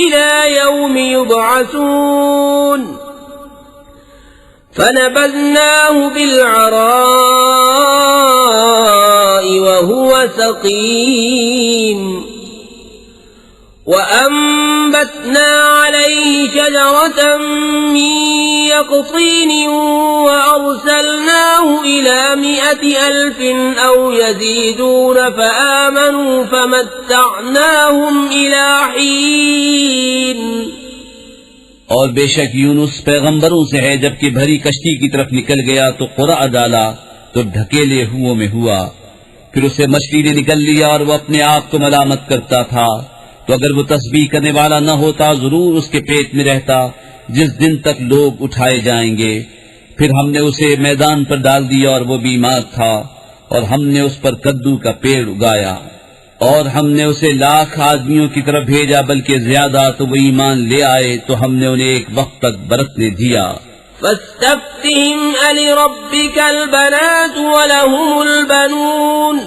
إِلَى يَوْمِ يُبْعَثُونَ فَنَبَذْنَاهُ بِالْعَرَاءِ وَهُوَ سَقِيمٌ وَأَنبَتْنَا عَلَيْهِ شَجَرَةً مِّن يَقْطِينٍ وَأَرْسَلْنَاهُ إِلَى 100,000 أَوْ يَزِيدُونَ فَآمَنُوا فَمَتَّعْنَاهُمْ إِلَى حِينٍ और बेशक यूनुस पैगंबरों से है जबकि भरी कश्ती की तरफ निकल गया तो कुरा डाला तो ढकेले हुओं में हुआ। फिर उसे मछली ने निकल लिया और वो अपने आप को मलामत करता था। तो अगर वो तस्बीह करने वाला न होता जरूर उसके पेट में रहता जिस दिन तक लोग उठाए जाएंगे। फिर हमने उसे मैदान पर डाल दिया और वो बीमार था और हमने उस पर कद्दू का पेड़ उगाया और हमने उसे 1,00,000 आदमियों की तरफ भेजा बल्कि ज्यादा, तो वो ईमान ले आए तो हमने उन्हें एक वक्त तक बरतने दिया। فاستفتهم ألربك البنات ولهم البنون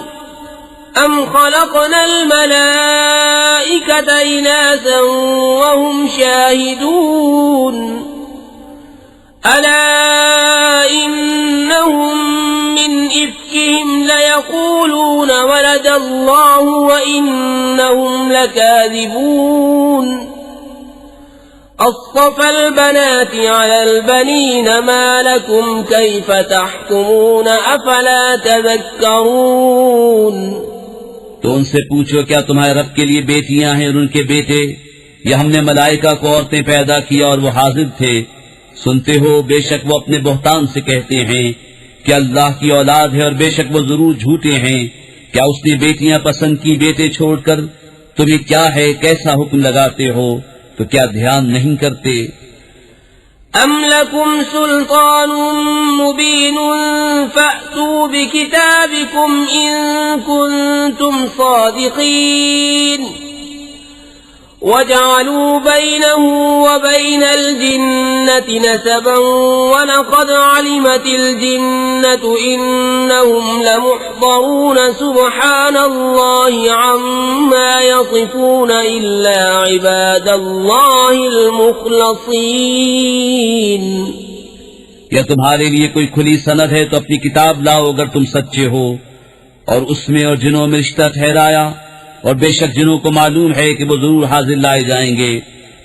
أم خلقنا الملائكة إناثا وهم شاهدون ألا إنهم من إفكهم ليقولون ليقولون ولد الله وإنهم لكاذبون أصطفى البنات على البنين ما لكم كيف تحكمون أفلا تذكرون तो उनसे पूछो क्या तुम्हारे रब के लिए बेटियां हैं और उनके बेटे, या हमने मलाइका को औरतें पैदा किया और वो हाजिर थे। सुनते हो बेशक वो अपने बोहतान से कहते हैं कि अल्लाह की औलाद है और बेशक वो जरूर झूठे हैं। क्या उसने बेटियां पसंद की बेटे छोड़कर? तुम्हें क्या है, कैसा हुक्म लगाते हो? तो क्या ध्यान नहीं करते? أم لكم سلطان مبين فأتوا بكتابكم إن كنتم صادقين وجعلوا بينه وبين الجنة نسبا ولقد علمت الجنة إنهم لمحضرون سبحان الله عما يصفون إلا عباد الله المخلصين या तुम्हारे लिए कोई खुली सनद है तो अपनी किताब लाओ अगर तुम सच्चे हो, और उसमें और जिनों में रिश्ता ठहराया, और बेशक जिनों को मालूम है कि वो जरूर हाजिर लाए जाएंगे।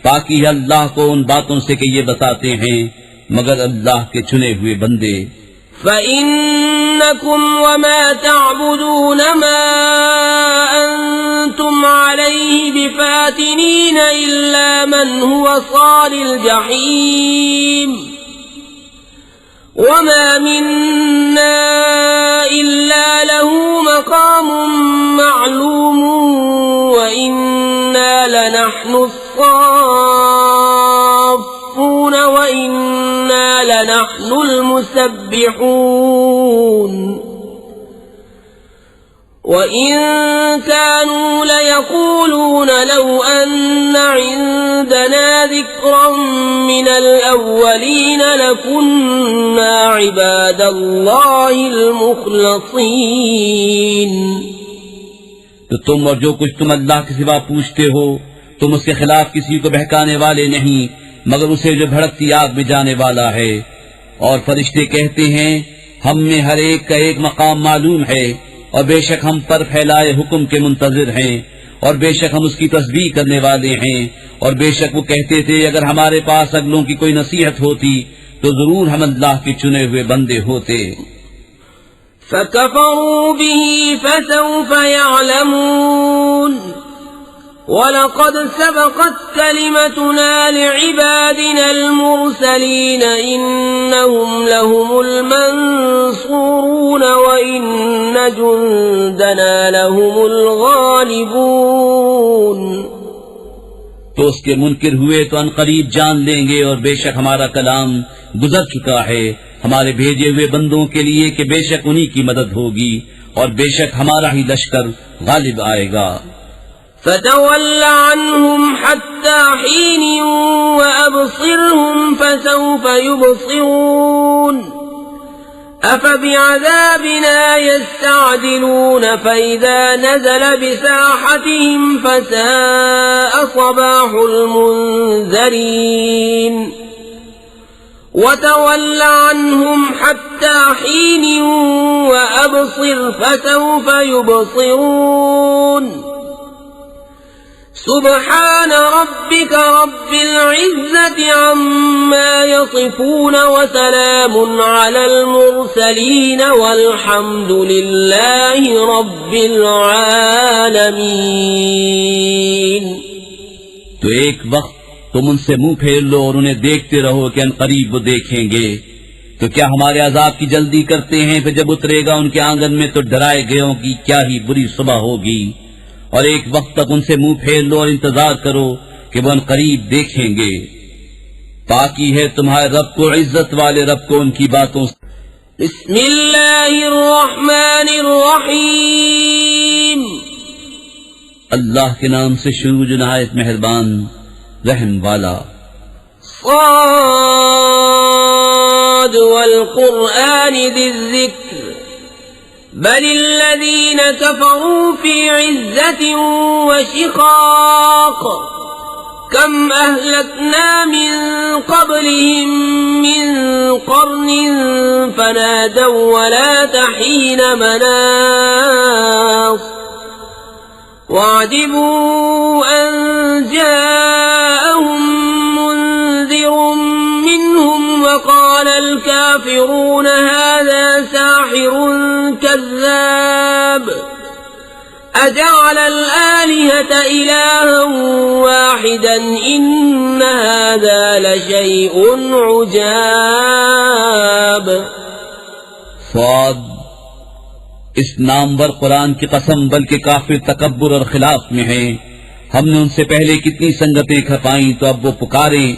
बाकी है अल्लाह को उन बातों से कि ये बताते हैं मगर अल्लाह के चुने हुए बंदे। فإنكم وما تعبدون ما أنتم عليه بفاتنين إلا من هو صال الجحيم وما منا إلا له مقام معلوم وإنا لنحن الصافون وإنا لنحن المسبحون وإن كانوا ليقولون لو أن عندنا ذكرا من الأولين لكنا عباد الله المخلصين तो तुम और जो कुछ तुम अल्लाह के सिवा पूछते हो, तुम उसके खिलाफ किसी को बहकाने वाले नहीं मगर उसे जो भड़कती आग में जाने वाला है। और फरिश्ते कहते हैं हम में हर एक का एक मकाम मालूम है, और बेशक हम पर फैलाए हुक्म के मुंतजिर हैं, और बेशक हम उसकी तस्बीह करने वाले हैं। और बेशक वो कहते थे अगर हमारे पास अगलों की कोई नसीहत होती तो जरूर हम अल्लाह के चुने हुए बंदे होते। فكفروا به فسوف يعلمون ولقد سبقت كلمتنا لعبادنا المرسلين إنهم لهم المنصورون وإن جندنا لهم الغالبون तो उसके मुनकिर हुए तो अनकरीब जान लेंगे, और बेशक हमारा कलाम गुजर चुका है हमारे भेजे हुए बंदों के लिए कि बेशक उन्हीं की मदद होगी और बेशक हमारा ही लश्कर गालिब आएगा। فتول عنهم حتى حين وأبصرهم فسوف يبصرون أفبعذابنا يستعجلون فإذا نزل بساحتهم فساء صباح المنذرين وتول عنهم حتى حين وأبصر فسوف يبصرون سبحان ربك رب العزة عما يصفون وسلام على المرسلين والحمد لله رب العالمين। तो एक वक्त तुम उनसे मुंह फेर लो और उन्हें देखते रहो कि अनकरीब वो देखेंगे। तो क्या हमारे अजाब की जल्दी करते हैं, फिर जब उतरेगा उनके आंगन में तो डराए गयों की क्या ही बुरी सुबह होगी। और एक वक्त तक उनसे मुंह फेर लो और इंतजार करो कि वो अनकरीब देखेंगे। बाकी है तुम्हारे रब को, इज्जत वाले रब को उनकी बातों। बिस्मिल्लाहिर्रहमानिर्रहीम, अल्लाह के नाम से शुरू जो नहायत मेहरबान रहम वाला। साद वल कुरआन दिज़्ज़िक्र बल लज़ीन कफ़रू फ़ी इज़्ज़तिन व शिक़ाक़ कम अहलकना मिन क़ब्लिहिम मिन क़र्न फ़नादौ वला तहीन मनास वअजिबू अन जाअहुम मुन्ज़िरुम मिनहुम वक़ाल अल-काफ़िरून हाज़ा साहिरुन कज़्ज़ाब अजअल अल-आलिहत इलाहन वाहिदन इन्न हाज़ा लशैउन उजाब। स्वाद, इस नामवर कुरान की कसम, बल्कि काफिर तकब्बुर और खिलाफ में हैं। हमने उनसे पहले कितनी संगतें खपाई तो अब वो पुकारें,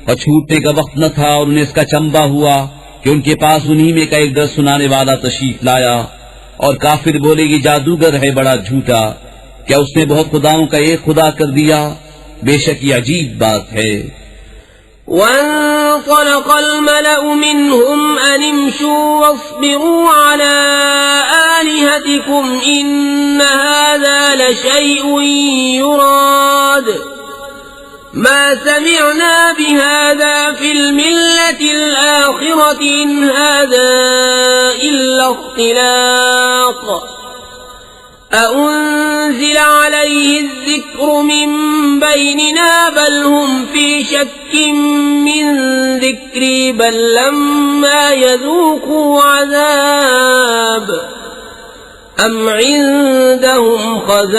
और छूटने का वक्त न था और उन्हें इसका चंबा हुआ कि उनके पास उन्हीं में का एक दर्द सुनाने वाला तशरीफ लाया। और काफिर बोले ये जादूगर है बड़ा झूठा, क्या उसने बहुत खुदाओं का एक खुदा कर दिया? बेशक ये अजीब बात है। वंतलक़ अल-मलअ मिनहुम अन इम्शू वस्बिरू अला आलिहतिकुम इन्न हाज़ा लशैउन युराद मा समिअना बिहाज़ा फिल मिल्लतिल आखिरति इन हाज़ा इल्ला इख्तिलाक़ अउन्ज़िल अलैहि ज़िक्रु मिन बैनिना बल हुम फ़ी शक्किन मिन ज़िक्री बल लम्मा यज़ूक़ू अज़ाब अम इन्दहुम ख़ज़ाइनु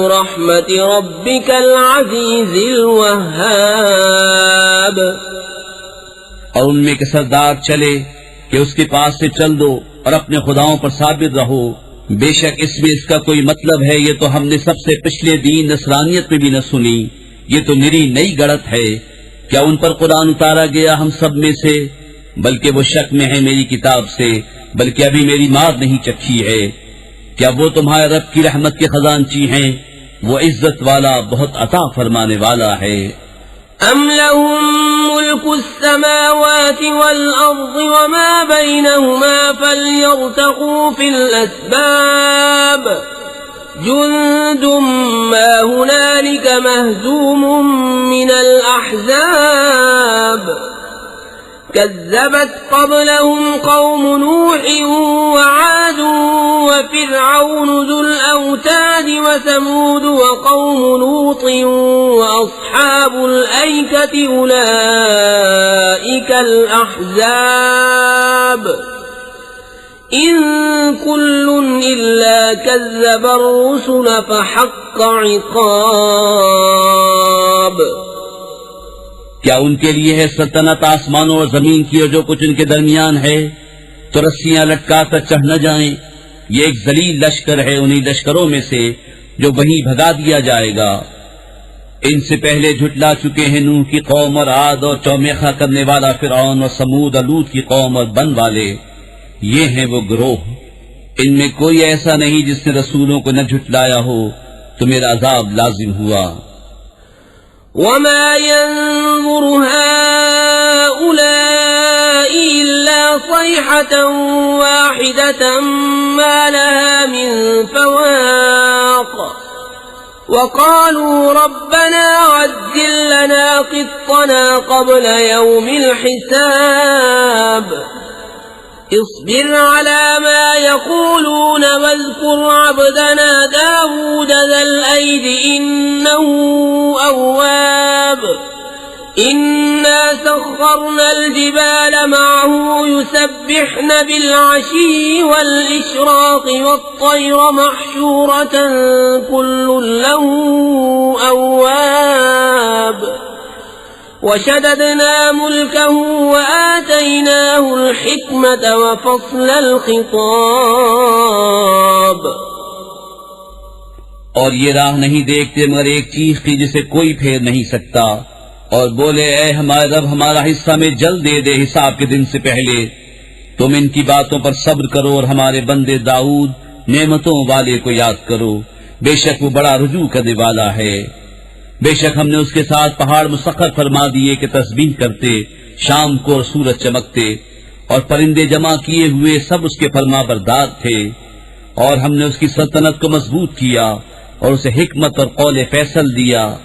रहमति रब्बिकल अज़ीज़िल वह्हाब। और उनमें के सरदार चले कि उसके पास से चल दो और अपने खुदाओं पर साबित रहो, बेशक इसमें इसका कोई मतलब है, ये तो हमने सबसे पिछले दीन नसरानियत में भी न सुनी, ये तो निरी नई गढ़त है। क्या उन पर कुरान उतारा गया हम सब में से? बल्कि वो शक में है मेरी किताब से, बल्कि अभी मेरी मार नहीं चखी है। क्या वो तुम्हारे रब की रहमत के खजानची हैं? वो इज्जत वाला बहुत अता फरमाने वाला है। अम लहुम मुल्कुस समावाति वल अर्ज़ि वमा बैनहुमा फल्यर्तक़ू फिल अस्बाब जुंदुम मा हुनालिक महज़ूमुम मिनल अहज़ाब कज़्ज़बत क़ब्लहुम क़ौम नूह वआद वफ़िरऔन ज़ुल औताद वसमूद वक़ौम लूत वअस्हाबुल ऐकत उलाइकल अहज़ाब इन कुल्लुन इल्ला कज़्ज़बर रुसुल फ़हक़्क़ इक़ाब। क्या उनके लिए है सल्तनत आसमानों और जमीन की और जो कुछ उनके दरमियान है? तो रस्सियां लटका कर चढ़ न जाएं। ये एक जलील लश्कर है उन्हीं लश्करों में से जो वहीं भगा दिया जाएगा। इनसे पहले झुटला चुके हैं नूह की कौम और आद और चौमेखा करने वाला फिरौन और समूद और लूत की कौम और बन वाले। ये हैं वो गिरोह, इनमें कोई ऐसा नहीं जिसने रसूलों को न झुटलाया हो तो मेरा अजाब लाजिम हुआ। वमा यंज़ुरु हाउलाइ इल्ला सयहतन वाहिदतन मा लहा मिन फवाक़ वक़ालू रब्बना अज्जिल लना क़ित्तना क़ब्ल यौमिल हिसाब इस्बिर अला मा यक़ूलून वज़्कुर अब्दना दाऊद ज़ल ऐदि इन्नहु अव्वाब इन्ना सख़्ख़रना अल-जिबाल मअहु युसब्बिहन बिल-अशी वल-इशराक़ वत-तयर महशूरतन कुल्लुन लहु अव्वाब वशददना मुल्कहु वआतैनाहु अल-हिक्मत वफ़स्ल अल-ख़िताब। और ये राह नहीं देखते मगर एक चीज की जिसे कोई फेर नहीं सकता, और बोले ऐ हमारे रब हमारा हिस्सा में जल दे दे हिसाब के दिन से पहले। तुम इनकी बातों पर सब्र करो और हमारे बंदे दाऊद नेमतों वाले को याद करो, बेशक वो बड़ा रुजू करने वाला है। बेशक हमने उसके साथ पहाड़ मुसख्खर फरमा दिए कि तस्बीह करते शाम को और सूरज चमकते, और परिंदे जमा किए हुए सब उसके फरमा बरदार थे। और हमने उसकी सल्तनत को मजबूत किया और उसे हिकमत और कौल फैसल दिया।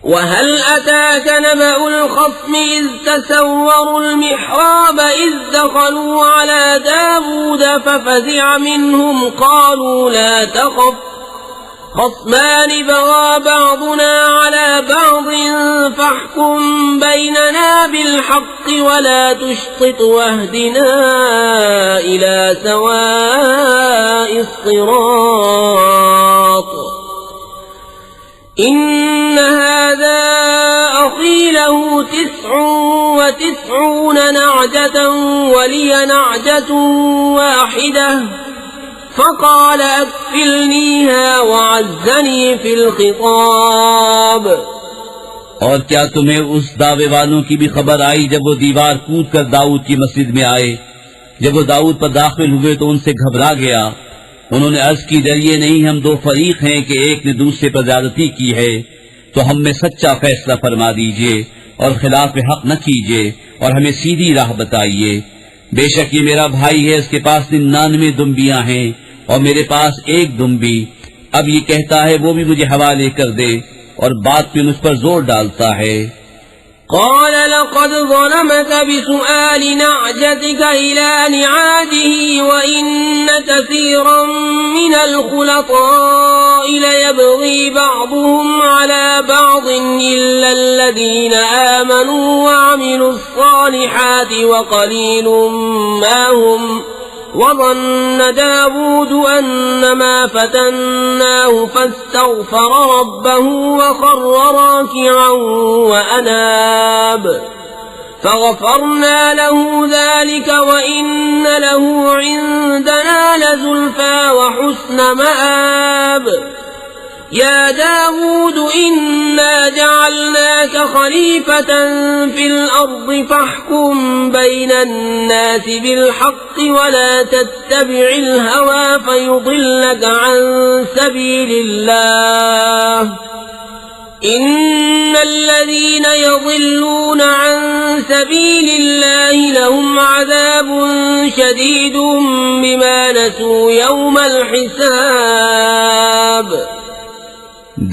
وهل أتاك نبأ الخصم إذ تسوروا المحراب إذ دخلوا على داود ففزع منهم قالوا لا تخف خصمان بغى بعضنا على بعض فاحكم بيننا بالحق ولا تشطط واهدنا إلى سواء الصراط إن هذا أخي له 99 نعجة ولي نعجة واحدة فقال أكفلنيها وعزني في الخطاب। और क्या तुम्हें उस दावे वालों की भी खबर आई जब वो दीवार कूद कर दाऊद की मस्जिद में आए? जब वो दाऊद पर दाखिल हुए तो उनसे घबरा गया। उन्होंने अर्ज की, डरिए नहीं, हम दो फरीक हैं कि एक ने दूसरे पर ज्यादती की है, तो हम में सच्चा फैसला फरमा दीजिए और खिलाफ हक न कीजिए और हमें सीधी राह बताइए। बेशक ये मेरा भाई है, इसके पास 99 दुम्बियां हैं और मेरे पास एक दुम्बी। अब ये कहता है वो भी मुझे हवाले कर दे और बात पे मुझ पर जोर डालता है। قال لقد ظلمك بسؤال نعجتك إلى نعاجه وإن كثيرا من الخلطاء ليبغي بعضهم على بعض إلا الذين آمنوا وعملوا الصالحات وقليل ما هم وظن داود أنما فتناه فاستغفر ربه وخر راكعا وأناب فغفرنا له ذلك وإن له عندنا لزلفى وحسن مآب يا داود إنا جعلناك خليفة في الأرض فاحكم بين الناس بالحق ولا تتبع الهوى فيضلك عن سبيل الله إن الذين يضلون عن سبيل الله لهم عذاب شديد بما نسوا يوم الحساب।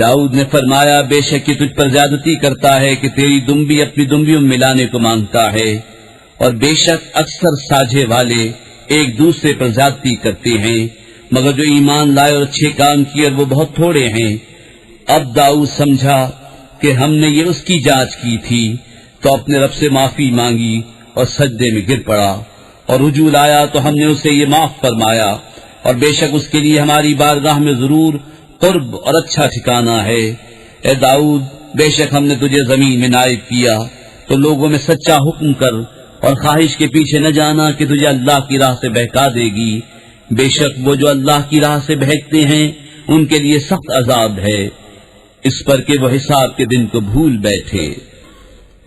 दाऊद ने फरमाया, बेशक ये तुझ पर ज्यादती करता है कि तेरी दुम्बी अपनी दुम्बियों में मिलाने को मांगता है, और बेशक अक्सर साझे वाले एक दूसरे पर ज्यादती करते हैं, मगर जो ईमान लाए और अच्छे काम किए वो बहुत थोड़े हैं। अब दाऊद समझा कि हमने ये उसकी जांच की थी, तो अपने रब से माफी मांगी और सजदे में गिर पड़ा और रुजू लाया तो हमने उसे ये माफ फरमाया, और बेशक उसके लिए हमारी बारगाह में जरूर कुर्ब और अच्छा ठिकाना है। ए दाऊद, बेशक हमने तुझे जमीन में नायब किया, तो लोगों में सच्चा हुक्म कर और ख्वाहिश के पीछे न जाना कि तुझे अल्लाह की राह से बहका देगी। बेशक वो जो अल्लाह की राह से बहकते हैं उनके लिए सख्त अजाब है, इस पर कि वो हिसाब के दिन को भूल बैठे।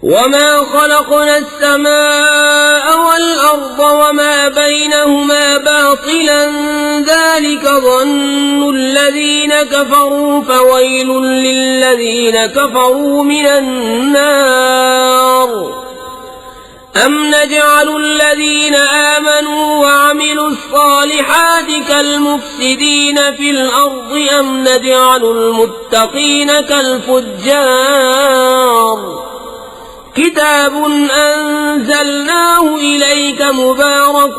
وما خلقنا السماء والأرض وما بينهما باطلا ذلك ظن الذين كفروا فويل للذين كفروا من النار أم نجعل الذين آمنوا وعملوا الصالحات كالمفسدين في الأرض أم نجعل المتقين كالفجار كتاب أنزلناه إليك مبارك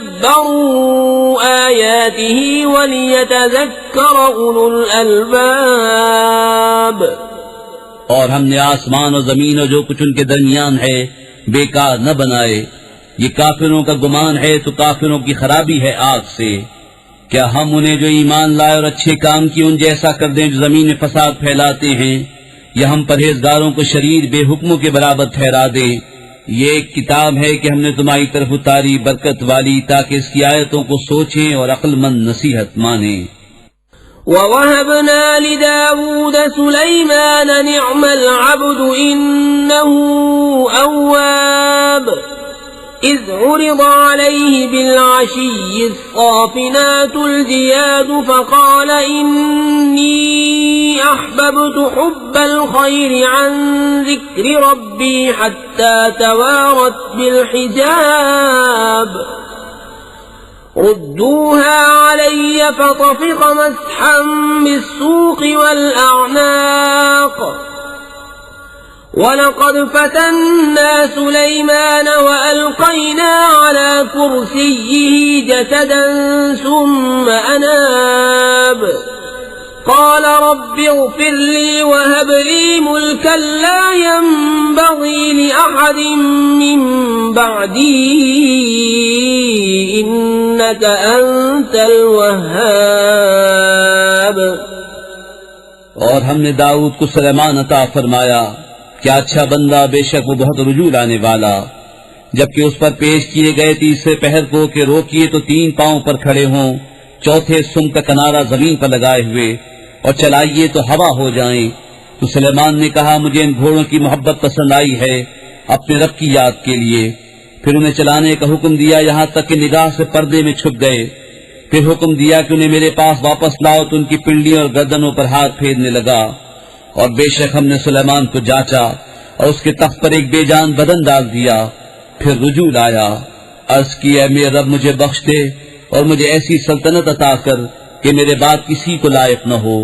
ليدبروا آياته وليتذكر أولو الألباب। और हमने आसमान और जमीन और जो कुछ उनके दरमियान है बेकार न बनाए। ये काफिरों का गुमान है तो काफिरों की खराबी है आग से। क्या हम उन्हें जो ईमान लाए और अच्छे काम किए उन जैसा कर दें जो जमीन में फसाद फैलाते हैं, या हम परहेजगारों को शरीर बेहुक्मों के बराबर ठहरा दें। ये एक किताब है कि हमने तुम्हारी तरफ उतारी बरकत वाली, ताकि इसकी आयतों को सोचें और अक्लमंद नसीहत माने। ووهبنا لداود سليمان نعم العبد إنه أواب إذ عرض عليه بالعشي الصافنات الجياد فقال إني أحببت حب الخير عن ذكر ربي حتى توارت بالحجاب ردوها علي فطفق مسحا بالسوق والأعناق ولقد فتنا سليمان وألقينا على كرسيه جسدا ثم أناب قال رب اغفر لي وهب لي ملكا لا ينبغي لأحد من بعدي إنك أنت الوهاب। और हमने दाऊद को सुलेमान अता फरमाया, क्या अच्छा बंदा, बेशक वो बहुत रुजू लाने वाला। जबकि उस पर पेश किए गए तीसरे पहर को कि रोकिए तो 3 पांव पर खड़े हों, चौथे सुम का किनारा जमीन पर लगाए हुए, और चलाइए तो हवा हो जाएं। तो सुलेमान ने कहा, मुझे इन घोड़ों की मोहब्बत पसंद आई है अपने रब की याद के लिए। फिर उन्हें चलाने का हुक्म दिया यहाँ तक कि निगाह से पर्दे में छुप गए। फिर हुक्म दिया कि उन्हें मेरे पास वापस लाओ, तो उनकी पिंडली और गर्दनों पर हाथ फेरने लगा। और बेशक हमने सुलेमान को जांचा और उसके तख्त पर एक बेजान बदन डाल दिया। फिर रुजू लाया, अर्ज किया, मेरे रब मुझे बख्श दे और मुझे ऐसी सल्तनत अता कर कि मेरे बाद किसी को लायक न हो,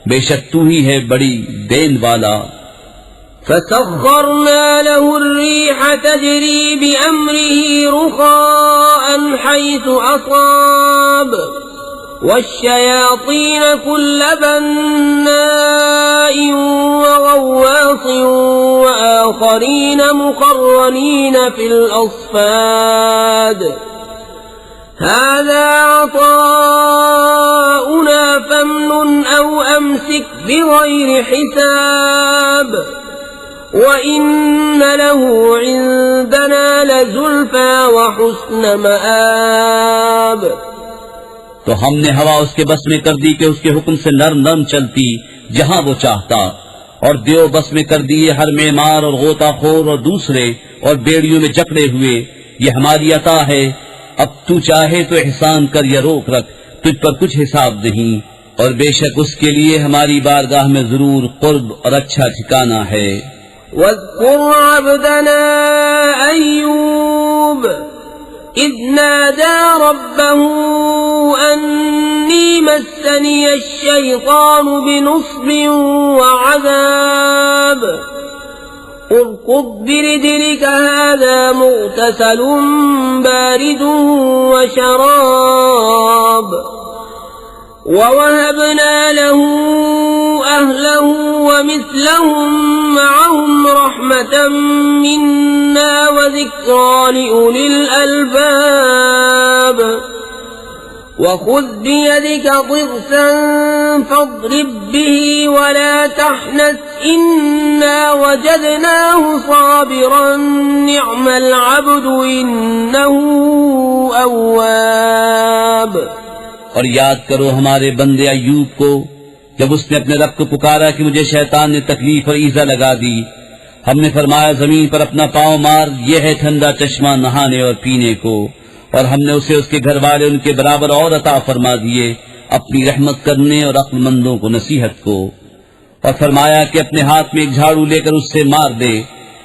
बेशक तू ही है बड़ी देन वाला। فسخرنا له الريح تجري بأمره رخاء حيث أصاب والشياطين كل بناء وغواص وآخرين مقرنين في الأصفاد هذا عطاؤنا فامنن أو أمسك بغير حساب وإن له عندنا لزلفى وحسن مآب। तो हमने हवा उसके बस में कर दी कि उसके हुक्म से नरम नरम चलती जहां वो चाहता, और देव बस में कर दिए हर मेमार और गोताखोर और दूसरे और बेड़ियों में जकड़े हुए। ये हमारी अता है, अब तू चाहे तो एहसान कर या रोक रख, तुझ पर कुछ हिसाब नहीं, और बेशक उसके लिए हमारी बारगाह में जरूर कुर्ब और अच्छा ठिकाना है। वज़्कुर अब्दना अय्यूब इज़ नादा रब्बहू अन्नी मस्सनी अश्शैतानु बिनुस्बिन वअज़ाब उरकुद बिरिजलिक हाज़ा मुग़तसलुन बारिदुन वशराब ववहबना लहू अहलहू वमिस्लहुम मअहुम रहमतम मिन्ना वज़िक्रा लिउलिल अलबाब वख़ुज़ बियदिक ज़िग़्फ़न फ़ाضरिब बिही वला तहनस इन्ना वजदनाहु साबिरन निअमल अब्दु इन्नहु अव्वाब। और याद करो हमारे बंदे अय्यूब को, जब उसने अपने रब को पुकारा कि मुझे शैतान ने तकलीफ और ईजा लगा दी। हमने फरमाया, जमीन पर अपना पांव मार, यह है ठंडा चश्मा नहाने और पीने को। और हमने उसे उसके घर वाले उनके बराबर और अता फरमा दिए, अपनी रहमत करने और अक्लमंदों को नसीहत को। और फरमाया कि अपने हाथ में एक झाड़ू लेकर उससे मार दे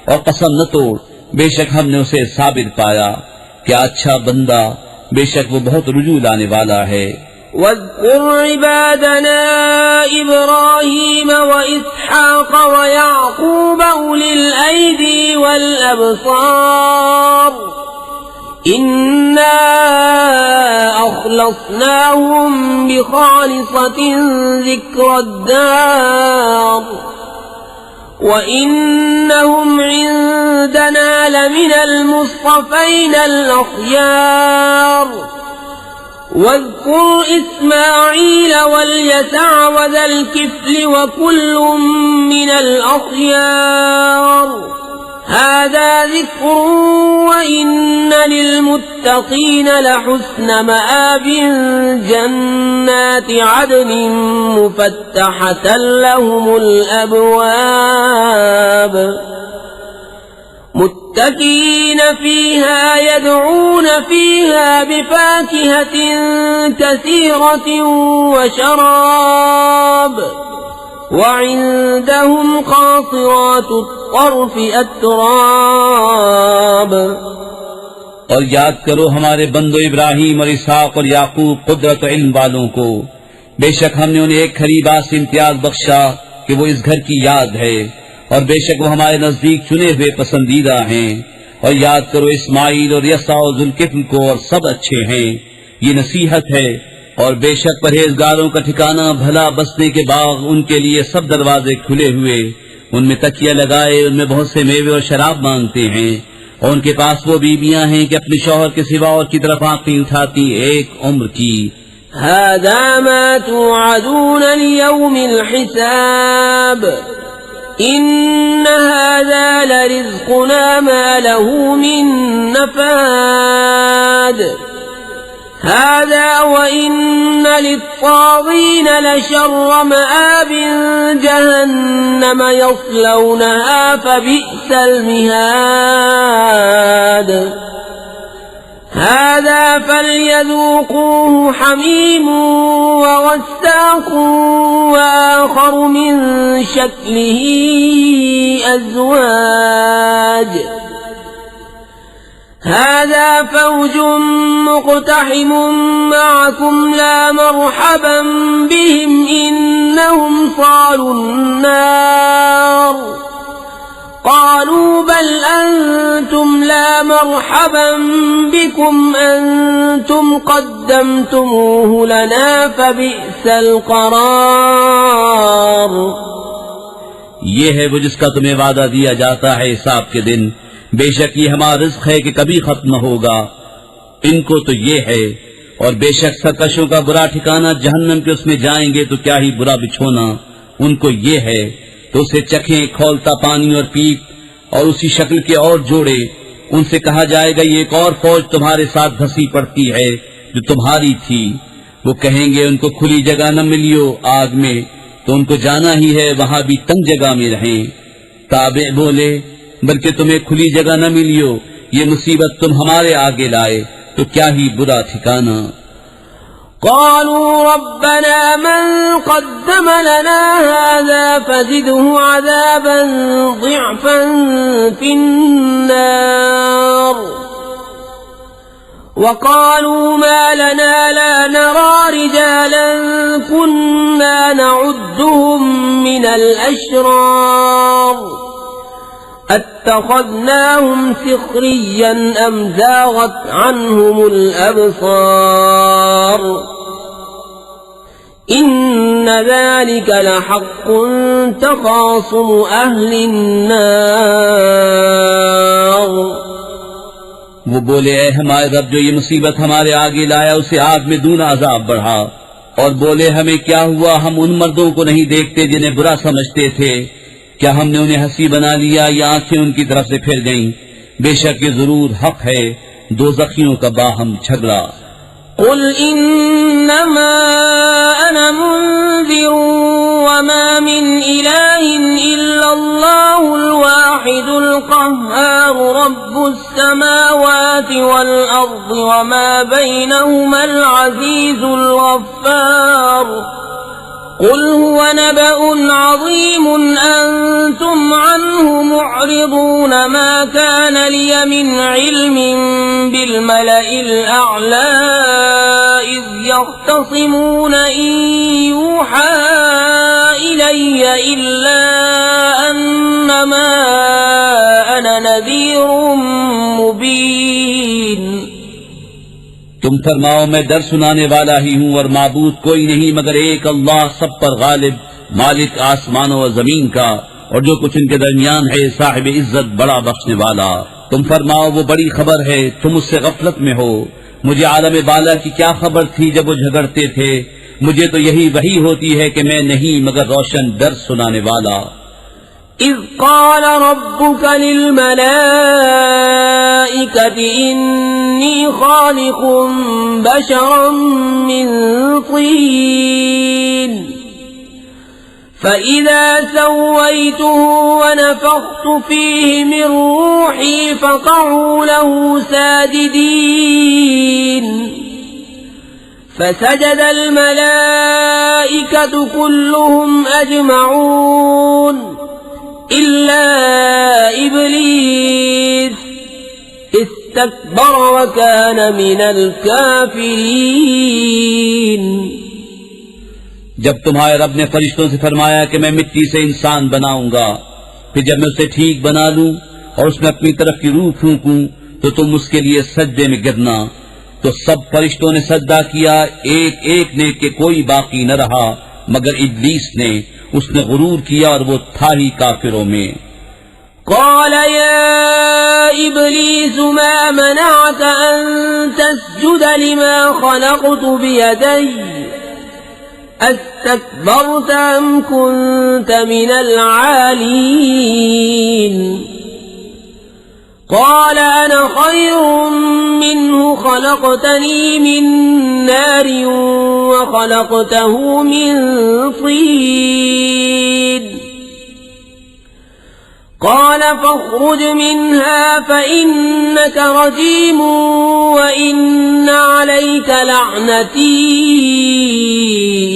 और कसम न तोड़, बेशक हमने उसे साबिर पाया। क्या अच्छा बंदा, बेशक वो बहुत रुजू लाने वाला है। वज़्कुर इबादना इब्राहीम व इसहाक़ व याक़ूब उलिल ऐदी वल अबसार इन्ना अख़लसनाहुम बिखालिसतिन ज़िक्रद्दार व इन्नहुम इंदना लमिनल मुस्तफ़ैनल अख़यार। वज़्कुर इस्माईल वल्यसअ वज़ल किफ़्ल वकुल्लुम मिनल अख़यार हाज़ा ज़िक्रुन व इन्न लिलमुत्तक़ीन लहुस्न मआब जन्नाति अदनिन मुफ़त्तहतन लहुमुल अबवाब मुत्तकीन फ़ीहा यदऊन फ़ीहा बिफ़ाकिहत कसीरत व शराब वइंदहुम क़ासिरातुत तर्फ़ अतराब। और याद करो हमारे बंदो इब्राहिम और इसहाक और याकूब कुदरत और इल्म वालों को। बेशक हमने उन्हें एक खरी बात से इम्तियाज बख्शा कि वो इस घर की याद है, और बेशक वो हमारे नजदीक चुने हुए पसंदीदा हैं। और याद करो इस्माइल और यसा और जुल्किफ्ल को, और सब अच्छे हैं। ये नसीहत है। और बेशक परहेजगारों का ठिकाना भला बसने के बाग, उनके लिए सब दरवाजे खुले हुए, उनमें तकिया लगाए, उनमें बहुत से मेवे और शराब मांगते हैं। और उनके पास वो बीबियां हैं कि अपने शौहर के सिवा और की तरफ आंखें उठाती एक उम्र की। هذا ما توعدون ليوم الحساب إن هذا لرزقنا ما له من نفاد هذا وإن للطاغين لشر مآب جهنم يصلونها فبئس المهاد هذا فليذوقوه حميم وغساق وآخر من شكله أزواج هذا فوج مقتحم معكم لا مرحبا بهم إنهم صالوا النار قالوا بل أنتم لا مرحبا بكم أنتم قدمتموه لنا فبئس القرار। ये है वो जिसका तुम्हें वादा दिया जाता है हिसाब के दिन। बेशक ये हमारा रिज़्क़ है कि कभी खत्म न होगा। इनको तो ये है। और बेशक सरकशों का बुरा ठिकाना जहन्नम के, उसमें जाएंगे तो क्या ही बुरा बिछोना उनको ये है। तो उसे चखें खौलता पानी और पीप, और उसी शक्ल के और जोड़े। उनसे कहा जाएगा ये एक और फौज तुम्हारे साथ धसी पड़ती है जो तुम्हारी थी। वो कहेंगे उनको खुली जगह न मिलियो आग में, तो उनको जाना ही है वहां भी तंग जगह में रहें। ताबे बोले बल्कि तुम्हें खुली जगह न मिलियो, ये मुसीबत तुम हमारे आगे लाए तो क्या ही बुरा ठिकाना। قالوا ربنا من قدم لنا هذا فزده عذابا ضعفا في النار وقالوا ما لنا لا نرى رجالا كنا نعدهم من الأشرار اتخذناهم سخريا أم زاغت عنهم الأبصار إن ذلك لحق تخاصم أهل النار। वो बोले ऐ हमारे रब जो ये मुसीबत हमारे आगे लाया उसे आग में दूना अजाब बढ़ा। और बोले हमें क्या हुआ, हम उन मर्दों को नहीं देखते जिन्हें बुरा समझते थे। क्या हमने उन्हें हंसी बना लिया या आंखें उनकी तरफ से फिर गईं। बेशक ये जरूर हक है दोज़खियों का बाहम झगड़ा। قل إنما أنا منذر وما من إله إلا الله الواحد القهار رب السماوات والأرض وما بينهما العزيز الغفار قل هو نبأ عظيم أنتم عنه معرضون ما كان لي من علم بالملأ الأعلى إذ يختصمون إن يوحى إلي إلا أنما أنا نذير مبين। तुम फरमाओ मैं डर सुनाने वाला ही हूँ और माबूद कोई नहीं मगर एक अल्लाह सब पर गालिब, मालिक आसमानों और जमीन का और जो कुछ इनके दरमियान है, साहिब इज्जत बड़ा बख्शने वाला। तुम फरमाओ वो बड़ी खबर है, तुम उससे गफलत में हो। मुझे आलम बाला की क्या खबर थी जब वो झगड़ते थे। मुझे तो यही वही होती है कि मैं नहीं मगर रोशन डर सुनाने वाला। إذ قال ربك للملائكة إني خالق بشرا من طين فإذا سويته ونفخت فيه من روحي فقعوا له ساجدين فسجد الملائكة كلهم أجمعون إلا إبليس استكبر وكان من الكافرين। जब तुम्हारे रब ने फरिश्तों से फरमाया कि मैं मिट्टी से इंसान बनाऊंगा, फिर जब मैं उसे ठीक बना लूं और उसमें अपनी तरफ की रूह फूंकूं तो तुम उसके लिए सजदे में गिरना, तो सब फरिश्तों ने सजदा किया, एक एक ने के कोई बाकी न रहा मगर इब्लीस ने। उसने गुरूर किया और वो था ही काफिरों में। قال يا إبليس ما منعك أن تسجد لما خلقت بيدي أستكبرت أم كنت من العالين؟ قال أنا خير منه خلقتني من نار وخلقته من طين قال فاخرج منها فإنك رجيم وإن عليك لعنتي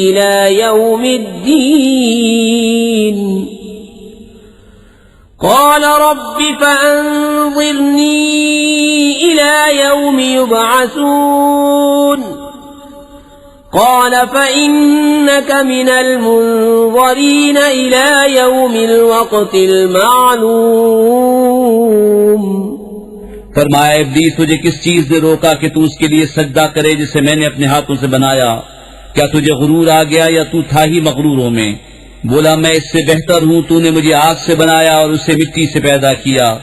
إلى يوم الدين قال رب فأنظرني إلى يوم يبعثون قال فإنك من المنظرين إلى يوم الوقت المعلوم। फरमाया इब्लीस तुझे किस चीज ने रोका कि तू उसके लिए सजदा करे जिसे मैंने अपने हाथों से बनाया? क्या तुझे गुरूर आ गया या तू था ही मगरूरों में? बोला मैं इससे बेहतर हूँ, तूने मुझे आग से बनाया और उसे मिट्टी से पैदा किया।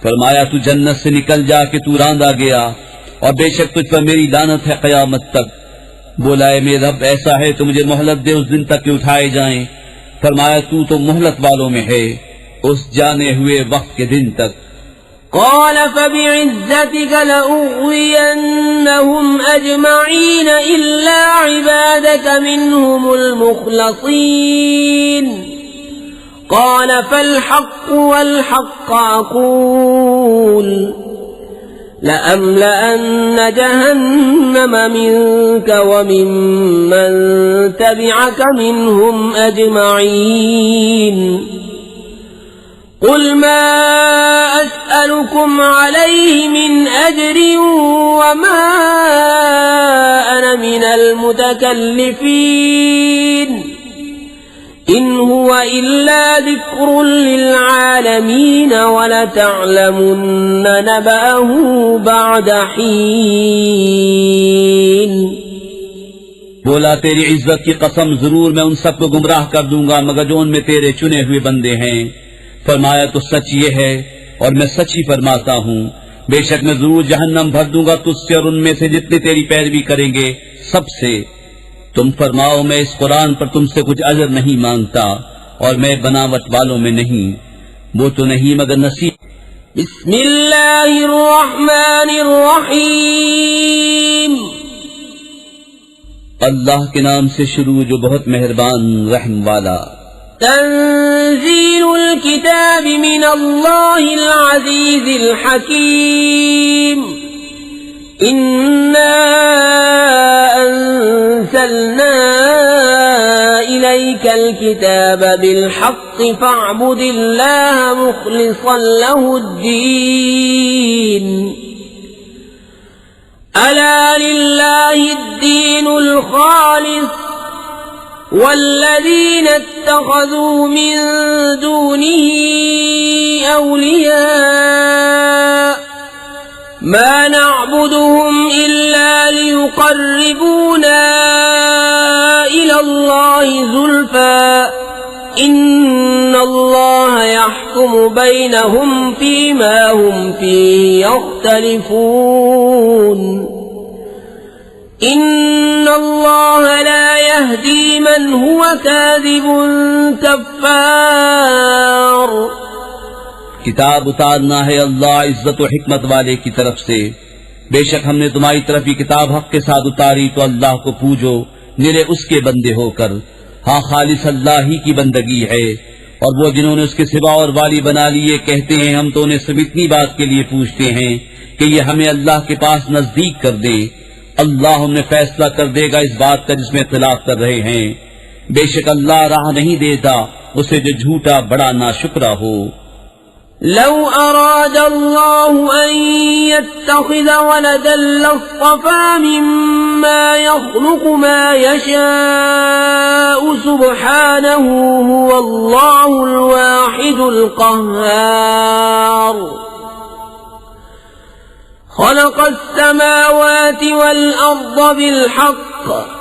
फरमाया तू जन्नत से निकल जा कि तू रांदा गया और बेशक तुझ पर मेरी लानत है कयामत तक। बोला है मेरे रब ऐसा है तो मुझे मोहलत दे उस दिन तक के उठाए जाएं। फरमाया तू तो मोहलत वालों में है उस जाने हुए वक्त के दिन तक। قال فبعزتك لأغوينهم أجمعين إلا عبادك منهم المخلصين قال فالحق والحق أقول لأملأن جهنم منك وممن تبعك منهم أجمعين قل ما أسألكم عليه من أجر وما أنا من المتكلفين إن هو إلا ذكر للعالمين ولتعلمن نبأه بعد حين। बोला तेरी इज्जत की कसम जरूर मैं उन सबको गुमराह कर दूंगा मगर जो उनमें तेरे चुने हुए बंदे हैं। फरमाया तो सच ये है और मैं सच ही फरमाता हूँ, बेशक मैं जरूर जहन्नम भर दूंगा तुझसे और उनमें से जितने तेरी पैरवी करेंगे सबसे। तुम फरमाओ मैं इस कुरान पर तुमसे कुछ अजर नहीं मांगता और मैं बनावट वालों में नहीं, वो तो नहीं मगर नसीब। बिस्मिल्लाहिर्रहमानिर्रहीम। अल्लाह के नाम से शुरू जो बहुत मेहरबान रहम वाला। तंजीलुल किताब मिनल्लाहिल अज़ीज़िल हकीम इन्ना अंज़लना इलैकल किताब बिलहक़्क़ि फ़अब्ुदिल्लाह मुख़लिसन लहुद्दीन अला लिल्लाहिद्दीनुल ख़ालिस वल्लज़ीन इत्तख़ज़ू मिन दूनिही औलिया मा नअबुदुहुम इल्ला लियुक़र्रिबूना इलल्लाहि ज़ुल्फ़ा इन्नल्लाह यहकुमु बैनहुम फ़ीमा हुम फ़ीहि यख्तलिफ़ून इन्नल्लाह ला यहदी मन हुवा काज़िबुन कफ़्फ़ार। किताब उतारना है अल्लाह इज्जत और हिकमत वाले की तरफ से। बेशक हमने तुम्हारी तरफ ये किताब हक के साथ उतारी तो अल्लाह को पूजो निरे उसके बंदे होकर। हाँ खालिस अल्लाह ही की बंदगी है और वो जिन्होंने उसके सिवा और वाली बना लिए कहते हैं हम तो उन्हें सब इतनी बात के लिए पूछते हैं कि ये हमें अल्लाह के पास नजदीक कर दे। अल्लाह उन्हें फैसला कर देगा इस बात का जिसमें इख्तिलाफ कर रहे हैं। बेशक अल्लाह राह नहीं देता उसे जो झूठा बड़ा नाशुक्रा हो। لو أراد الله أن يتخذ ولدا لاصطفى مما يخلق ما يشاء سبحانه هو الله الواحد القهار خلق السماوات والأرض بالحق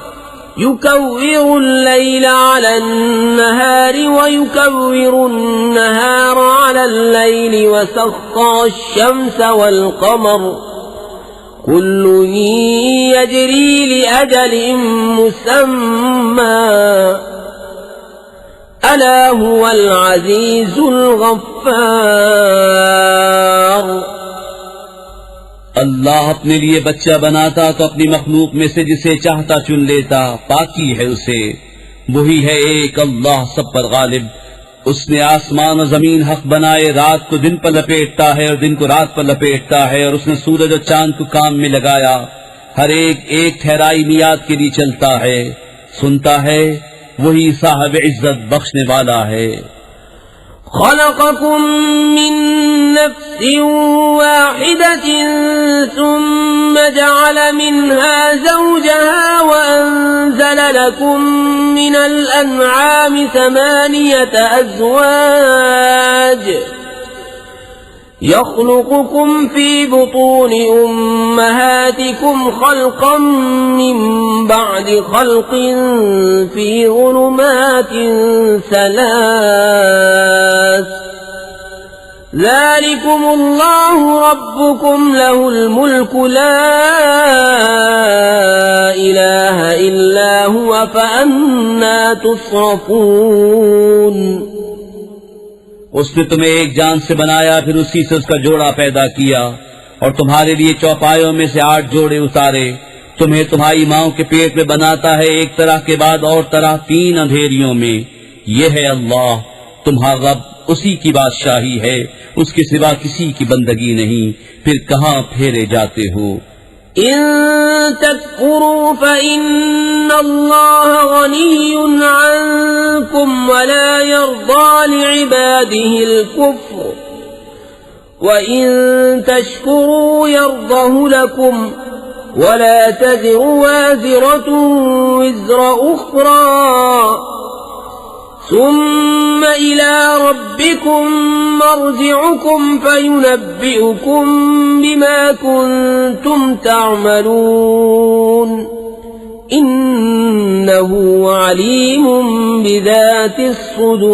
يكور الليل على النهار ويكور النهار على الليل وسخر الشمس والقمر كل يجري لأجل مسمى ألا هو العزيز الغفار अल्लाह अपने लिए बच्चा बनाता तो अपनी मखलूक में से जिसे चाहता चुन लेता, पाकी है उसे। वही है एक अल्लाह सब पर गालिब। उसने आसमान और जमीन हक बनाए, रात को दिन पर लपेटता है और दिन को रात पर लपेटता है, और उसने सूरज और चांद को काम में लगाया। हर एक ठहराई मियाद के लिए चलता है, सुनता है, वही साहिब इज्जत बख्शने वाला है। خلقكم من نفس واحدة ثم جعل منها زوجها وأنزل لكم من الأنعام 8 أزواج يخلقكم في بطون أمهاتكم خلقا من بعد خلق في ظلمات 3 ذلكم الله ربكم له الملك لا إله إلا هو فأنى تصرفون उसने तुम्हें एक जान से बनाया, फिर उसी से उसका जोड़ा पैदा किया और तुम्हारे लिए चौपायों में से 8 जोड़े उतारे। तुम्हें तुम्हारी माओं के पेट में बनाता है, एक तरह के बाद और तरह 3 अंधेरियों में। ये है अल्लाह तुम्हारा रब, उसी की बादशाही है, उसके सिवा किसी की बंदगी नहीं। फिर कहाँ फेरे जाते हो? إن تكفروا فإن الله غني عنكم ولا يرضى لعباده الكفر وإن تشكروا يرضه لكم ولا تزر وازرة وزر أخرى ثم إلى ربكم مرجعكم فينبئكم بما كنتم تعملون إنه عليم بذات الصدور।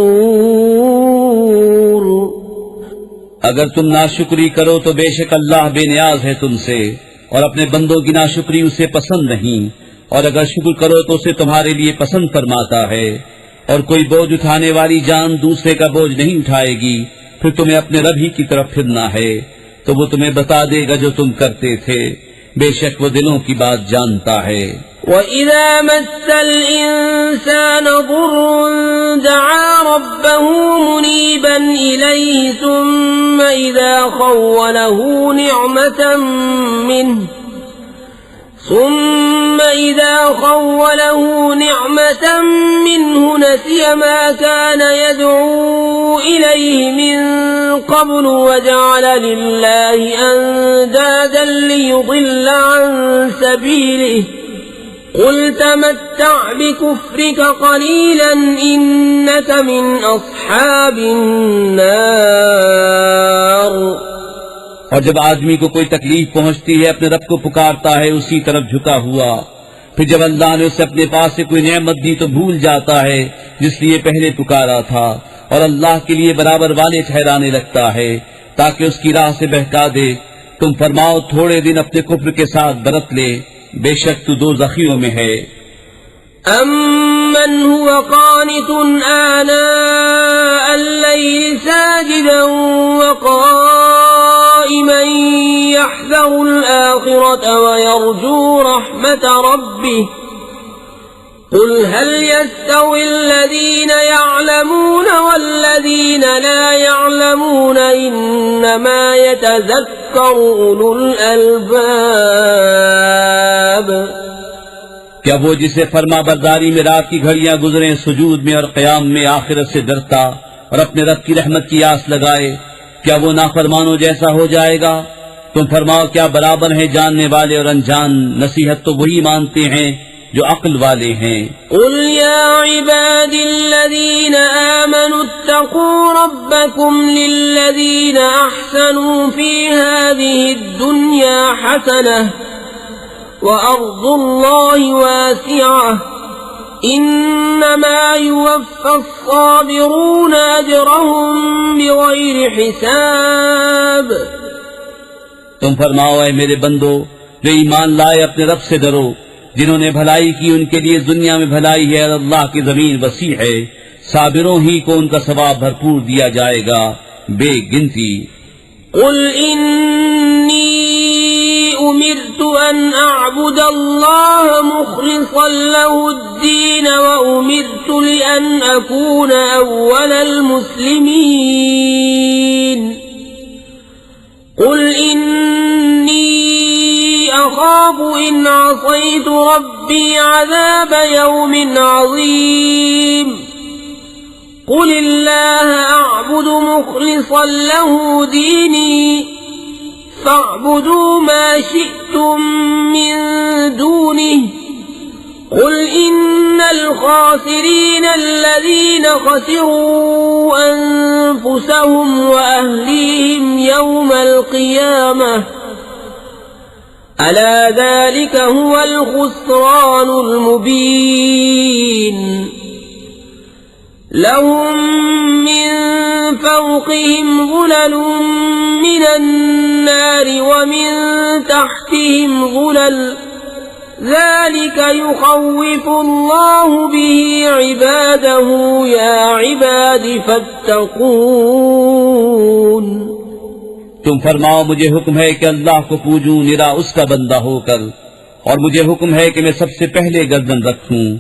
अगर तुम नाशुक्री करो तो बेशक अल्लाह बेनियाज है तुमसे, और अपने बंदों की नाशुक्री उसे पसंद नहीं, और अगर शुक्र करो तो उसे तुम्हारे लिए पसंद फरमाता है। और कोई बोझ उठाने वाली जान दूसरे का बोझ नहीं उठाएगी। फिर तुम्हें अपने रब ही की तरफ फिरना है, तो वो तुम्हें बता देगा जो तुम करते थे। बेशक वो दिलों की बात जानता है। وَإِذَا مَسَّ الْإِنسَانَ ضُرٌّ دَعَا رَبَّهُ مُنِيبًا إِلَيْهِ ثُمَّ إِذَا خَوَّلَهُ نِعْمَةً مِّنْهُ نَسِيَ مَا كَانَ يَدْعُو إِلَيْهِ مِن قَبْلُ وَجَعَلَ لِلَّهِ أَندَادًا لِّيُضِلَّ عَن سَبِيلِهِ قُلْ تَمَتَّعْ بِكُفْرِكَ قَلِيلًا إِنَّكَ مِنْ أَصْحَابِ النَّارِ। और जब आदमी को कोई तकलीफ पहुंचती है अपने रब को पुकारता है उसी तरफ झुका हुआ। फिर जब अल्लाह ने उसे अपने पास से कोई नेमत दी तो भूल जाता है जिसलिए पहले पुकारा था, और अल्लाह के लिए बराबर वाले ठहराने लगता है ताकि उसकी राह से बहका दे। तुम फरमाओ थोड़े दिन अपने कुफ्र के साथ बरत ले, बेशक तू दोज़खियों में है। أَمَّنْ هُوَ قَانِتٌ آنَاءَ اللَّيْلِ سَاجِدًا وَقَائِمًا يَحْذَرُ الْآخِرَةَ وَيَرْجُو رَحْمَةَ رَبِّهِ قُلْ هَلْ يَسْتَوِي الَّذِينَ يَعْلَمُونَ وَالَّذِينَ لَا يَعْلَمُونَ إِنَّمَا يَتَذَكَّرُ أُولُو الْأَلْبَابِ। क्या वो जिसे फरमा बरदारी में रात की घड़ियां गुजरें सुजूद में और क़याम में आखिरत से डरता और अपने रब की रहमत की आस लगाए, क्या वो नाफरमानों जैसा हो जाएगा? तुम फरमाओ, क्या बराबर है जानने वाले और अनजान? नसीहत तो वही मानते हैं जो अक्ल वाले हैं। कुल या इबादिल्लज़ीना आमनु इत्तक़ू रब्बकुम लिल्लज़ीना अहसनू फी हाज़िहि दुन्या हसनह व अर्ज़ुल्लाहि वासिअह इन्नमा युवफ़्फ़ास्साबिरूना अजरहुम बिग़ैरि हिसाब। तुम फरमाओ, ऐ मेरे बंदो जो ईमान लाए, अपने रब से डरो। जिन्होंने भलाई की उनके लिए दुनिया में भलाई है और अल्लाह की जमीन वसी है। साबिरों ही को उनका सवाब भरपूर दिया जाएगा बेगिनती। कुल इन्नी उमिरतु अन अअबुदल्लाह मुखलिसन लहुद्दीन व उमिरतु लिअन अकून अव्वलल मुस्लिमीन। कुल इन्नी अखाफु इन असैतु रब्बी अज़ाब यौमिन अज़ीम। कुलिल्लाह अअबुदु मुखलिसन लहु दीनी फ़अबुदू मा शिअ्तुम मिन दूनिह। कुल इन्नल खासिरीन अल्लज़ीना खसिरू अन्फुसहुम व अहलीहिम यौमल क़ियामह अला ज़ालिका हुवल खुस्रानुल मुबीन। लहुम मिन फ़ौक़िहिम ज़ुललुम मिनन नारि व मिन तहतिहिम ज़ुलल ज़ालिका युख़व्विफ़ुल्लाहु बिही इबादहु या इबादी फ़त्तक़ून। तुम फरमाओ, मुझे हुक्म है कि अल्लाह को पूजूं निरा उसका बंदा होकर, और मुझे हुक्म है कि मैं सबसे पहले गर्दन रखूं।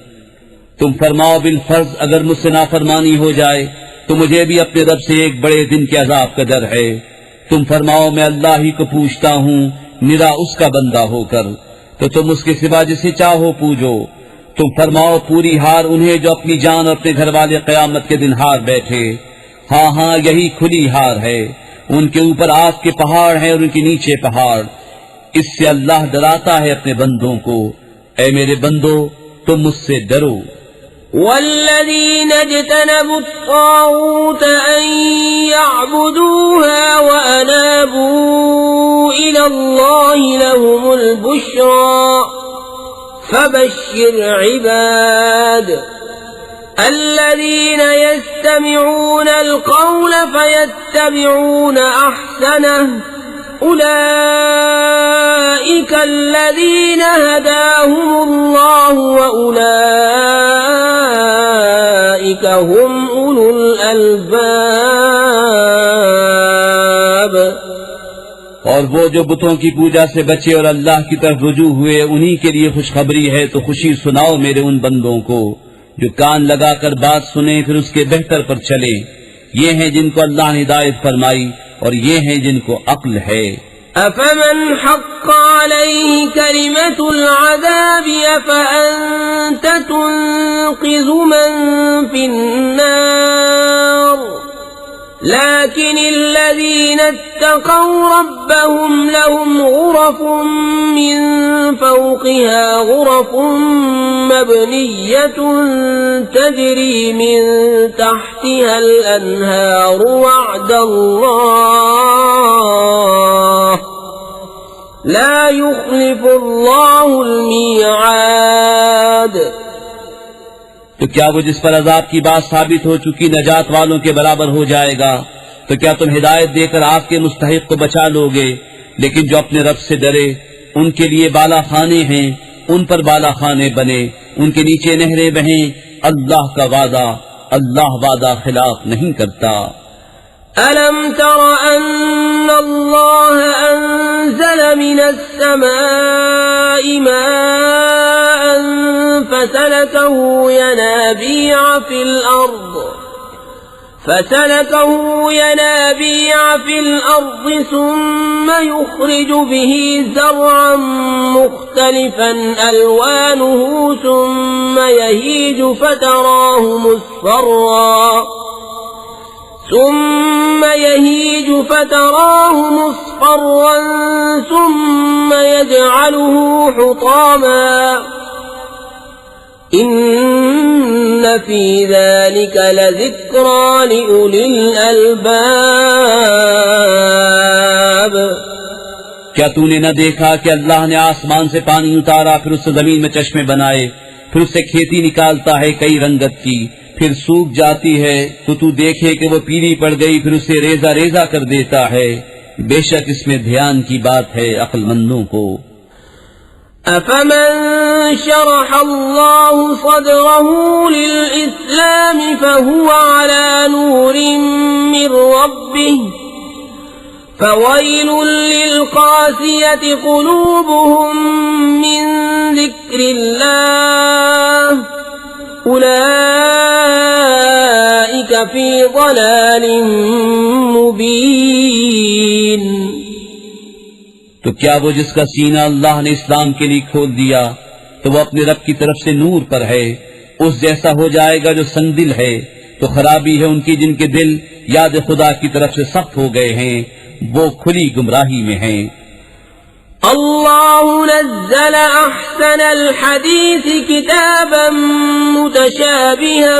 तुम फरमाओ, बिल फर्ज अगर मुझसे नाफरमानी हो जाए तो मुझे भी अपने रब से एक बड़े दिन के अजाब का डर है। तुम फरमाओ, मैं अल्लाह ही को पूछता हूँ निरा उसका बंदा होकर, तो तुम उसके सिवा जिसे चाहो पूजो। तुम फरमाओ, पूरी हार उन्हें जो अपनी जान और अपने घर वाले क़यामत के दिन हार बैठे। हाँ हाँ, यही खुली हार है। उनके ऊपर आग के पहाड़ हैं और उनके नीचे पहाड़। इससे अल्लाह डराता है अपने बंदों को। ऐ मेरे बंदो, तुम मुझसे डरो। वल्लज़ीना इज्तनबु त्ताग़ूत अन यअबुदूहा व अनाबू इलल्लाहि लहुमुल बुश्रा फबश्शिर इबाद। الذين يستمعون القول فيتبعون أحسنه أولئك الذين هداهم الله وأولئك هم أولو الألباب। और वो जो बुतों की पूजा से बचे और अल्लाह की तरफ रुजू हुए, उन्हीं के लिए खुशखबरी है। तो खुशी सुनाओ मेरे उन बंदों को जो कान लगाकर बात सुने फिर उसके बेहतर पर चले। ये हैं जिनको अल्लाह ने हिदायत फरमाई और ये हैं जिनको अक्ल है। अफमन हक़्क़ अलैहि कलिमतुल अज़ाबि अफ़अन्त तुन्क़िज़ु मन फ़िन्नार। लाकिनिल्लज़ीना इत्तक़व रब्बहुम लहुम ग़ुरफ़ुम मिन फ़ौक़िहा ग़ुरफ़ुम मबनिय्यतुन तजरी मिन तहतिहल अन्हार वअदल्लाह ला युख़्लिफ़ुल्लाहुल मीआद। तो क्या वो जिस पर अजाब की बात साबित हो चुकी नजात वालों के बराबर हो जाएगा? तो क्या तुम हिदायत देकर आग के मुस्तहिक को बचा लोगे? लेकिन जो अपने रब से डरे उनके लिए बाला खाने हैं, उन पर बाला खाने बने, उनके नीचे नहरें बहें। अल्लाह का वादा, अल्लाह वादा खिलाफ नहीं करता। अलम तर अन्नल्लाह अंज़ल मिनस समाई माअन फसलकहु यनाबीअ फिल अर्द सुम्म युख़्रिज बिही ज़रअन मुख्तलिफ़न अलवानुहु सुम्म यहीज ثم يهيج فتراه مصفرا ثم يجعله حطاما إن في ذلك لذكرى لأولي الألباب क्या तूने न देखा कि अल्लाह ने आसमान से पानी उतारा, फिर उससे जमीन में चश्मे बनाए, फिर उससे खेती निकालता है कई रंगत की, फिर सूख जाती है तो तू देखे कि वो पीली पड़ गई, फिर उसे रेजा रेजा कर देता है। बेशक इसमें ध्यान की बात है अक्लमंदों को। أفمن شرح الله صدره للإسلام فهو على نور من ربه فويل للقاسية قلوبهم من ذكر الله أولئك في ضلال مبين तो क्या वो जिसका सीना अल्लाह ने इस्लाम के लिए खोल दिया तो वो अपने रब की तरफ से नूर पर है, उस जैसा हो जाएगा जो संगदिल है। तो खराबी है उनकी जिनके दिल याद खुदा की तरफ से सख्त हो गए हैं, वो खुली गुमराही में हैं। الله نزل أحسن الحديث كتابا متشابها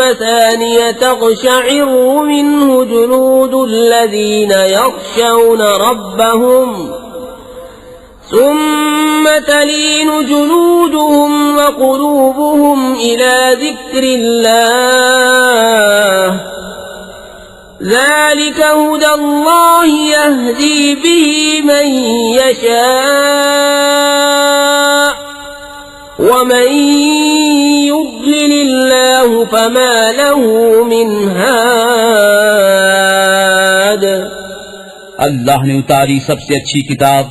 مثانية تقشعر منه جلود الذين يخشون ربهم ثم تلين جلودهم وقلوبهم إلى ذكر الله ذلك هدى الله يهدي به من يشاء ومن يضلل الله فما له من هاد अल्लाह ने उतारी सबसे अच्छी किताब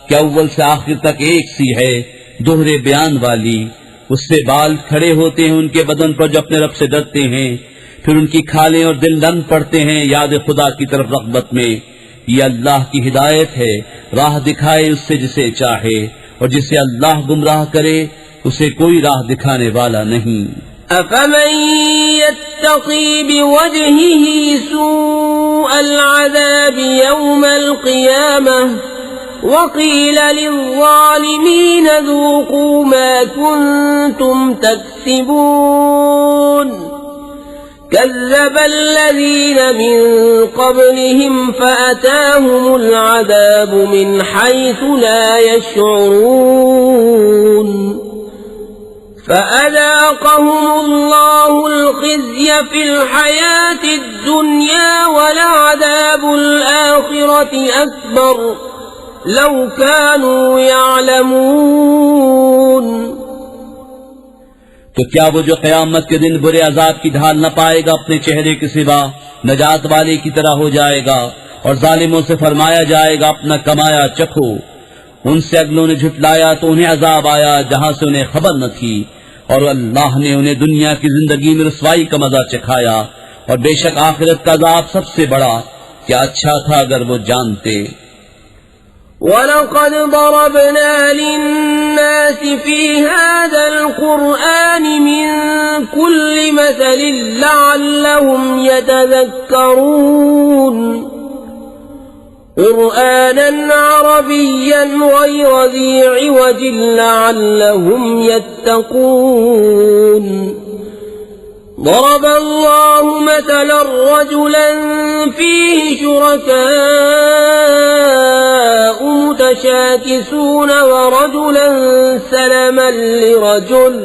क्या अव्वल से आखिर तक एक सी है, दोहरे बयान वाली। उससे बाल खड़े होते हैं उनके बदन पर जो अपने रब से डरते हैं, फिर उनकी खालें और दिल नम पड़ते हैं याद खुदा की तरफ रग़बत में। ये अल्लाह की हिदायत है, राह दिखाए उससे जिसे चाहे, और जिसे अल्लाह गुमराह करे उसे कोई राह दिखाने वाला नहीं। أفمن يتقي بوجهه سوء العذاب يوم القيامة وقيل للظالمين ذوقوا ما كنتم تكسبون كذب الذين من قبلهم فأتاهم العذاب من حيث لا يشعرون فأذاقهم الله الخزي في الحياة الدنيا ولعذاب الآخرة أكبر لو كانوا يعلمون। तो क्या वो जो क़यामत के दिन बुरे अजाब की ढाल न पाएगा अपने चेहरे के सिवा नजात वाले की तरह हो जाएगा, और जालिमों से फरमाया जाएगा अपना कमाया चखो। उनसे अगलों ने झुटलाया तो उन्हें अजाब आया जहां से उन्हें खबर न थी, और अल्लाह ने उन्हें दुनिया की जिंदगी में रुसवाई का मजा चखाया, और बेशक आखिरत का अजाब सबसे बड़ा। क्या अच्छा था अगर वो जानते। वलक़द ضربنا للناس في هذا القرآن من كل مثل لعلهم يتذكرون قرآنا عربيا غير ذي عوج لعلهم يتقون ضرب الله مثلا رجلا فيه شركاء متشاكسون ورجلا سلما لرجل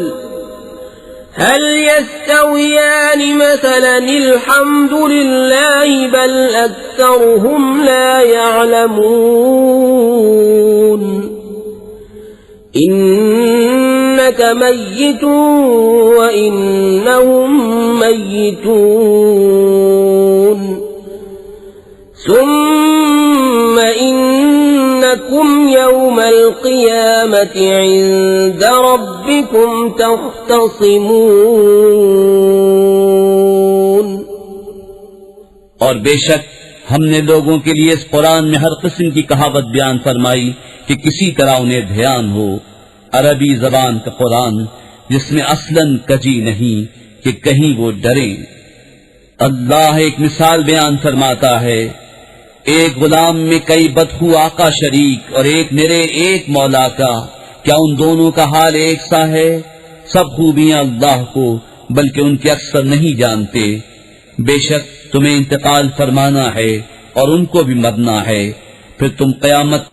هل يستويان مثلا الحمد لله بل أكثرهم لا يعلمون إنك ميت وإنهم ميتون ثم إنكم يوم القيامة عند ربكم تختصمون। और बेशक हमने लोगों के लिए इस कुरान में हर किस्म की कहावत बयान फरमाई कि किसी तरह उन्हें ध्यान हो। अरबी जबान का कुरान जिसमें असलन कजी नहीं कि कहीं वो डरें। अल्लाह एक मिसाल बयान फरमाता है, एक गुलाम में कई बदखू आका शरीक और एक निरे एक मौला का, क्या उन दोनों का हाल एक सा है? सब खूबियां अल्लाह को, बल्कि उनके अक्सर नहीं जानते। बेशक तुम्हें इंतकाल फरमाना है और उनको भी मरना है, फिर तुम क़यामत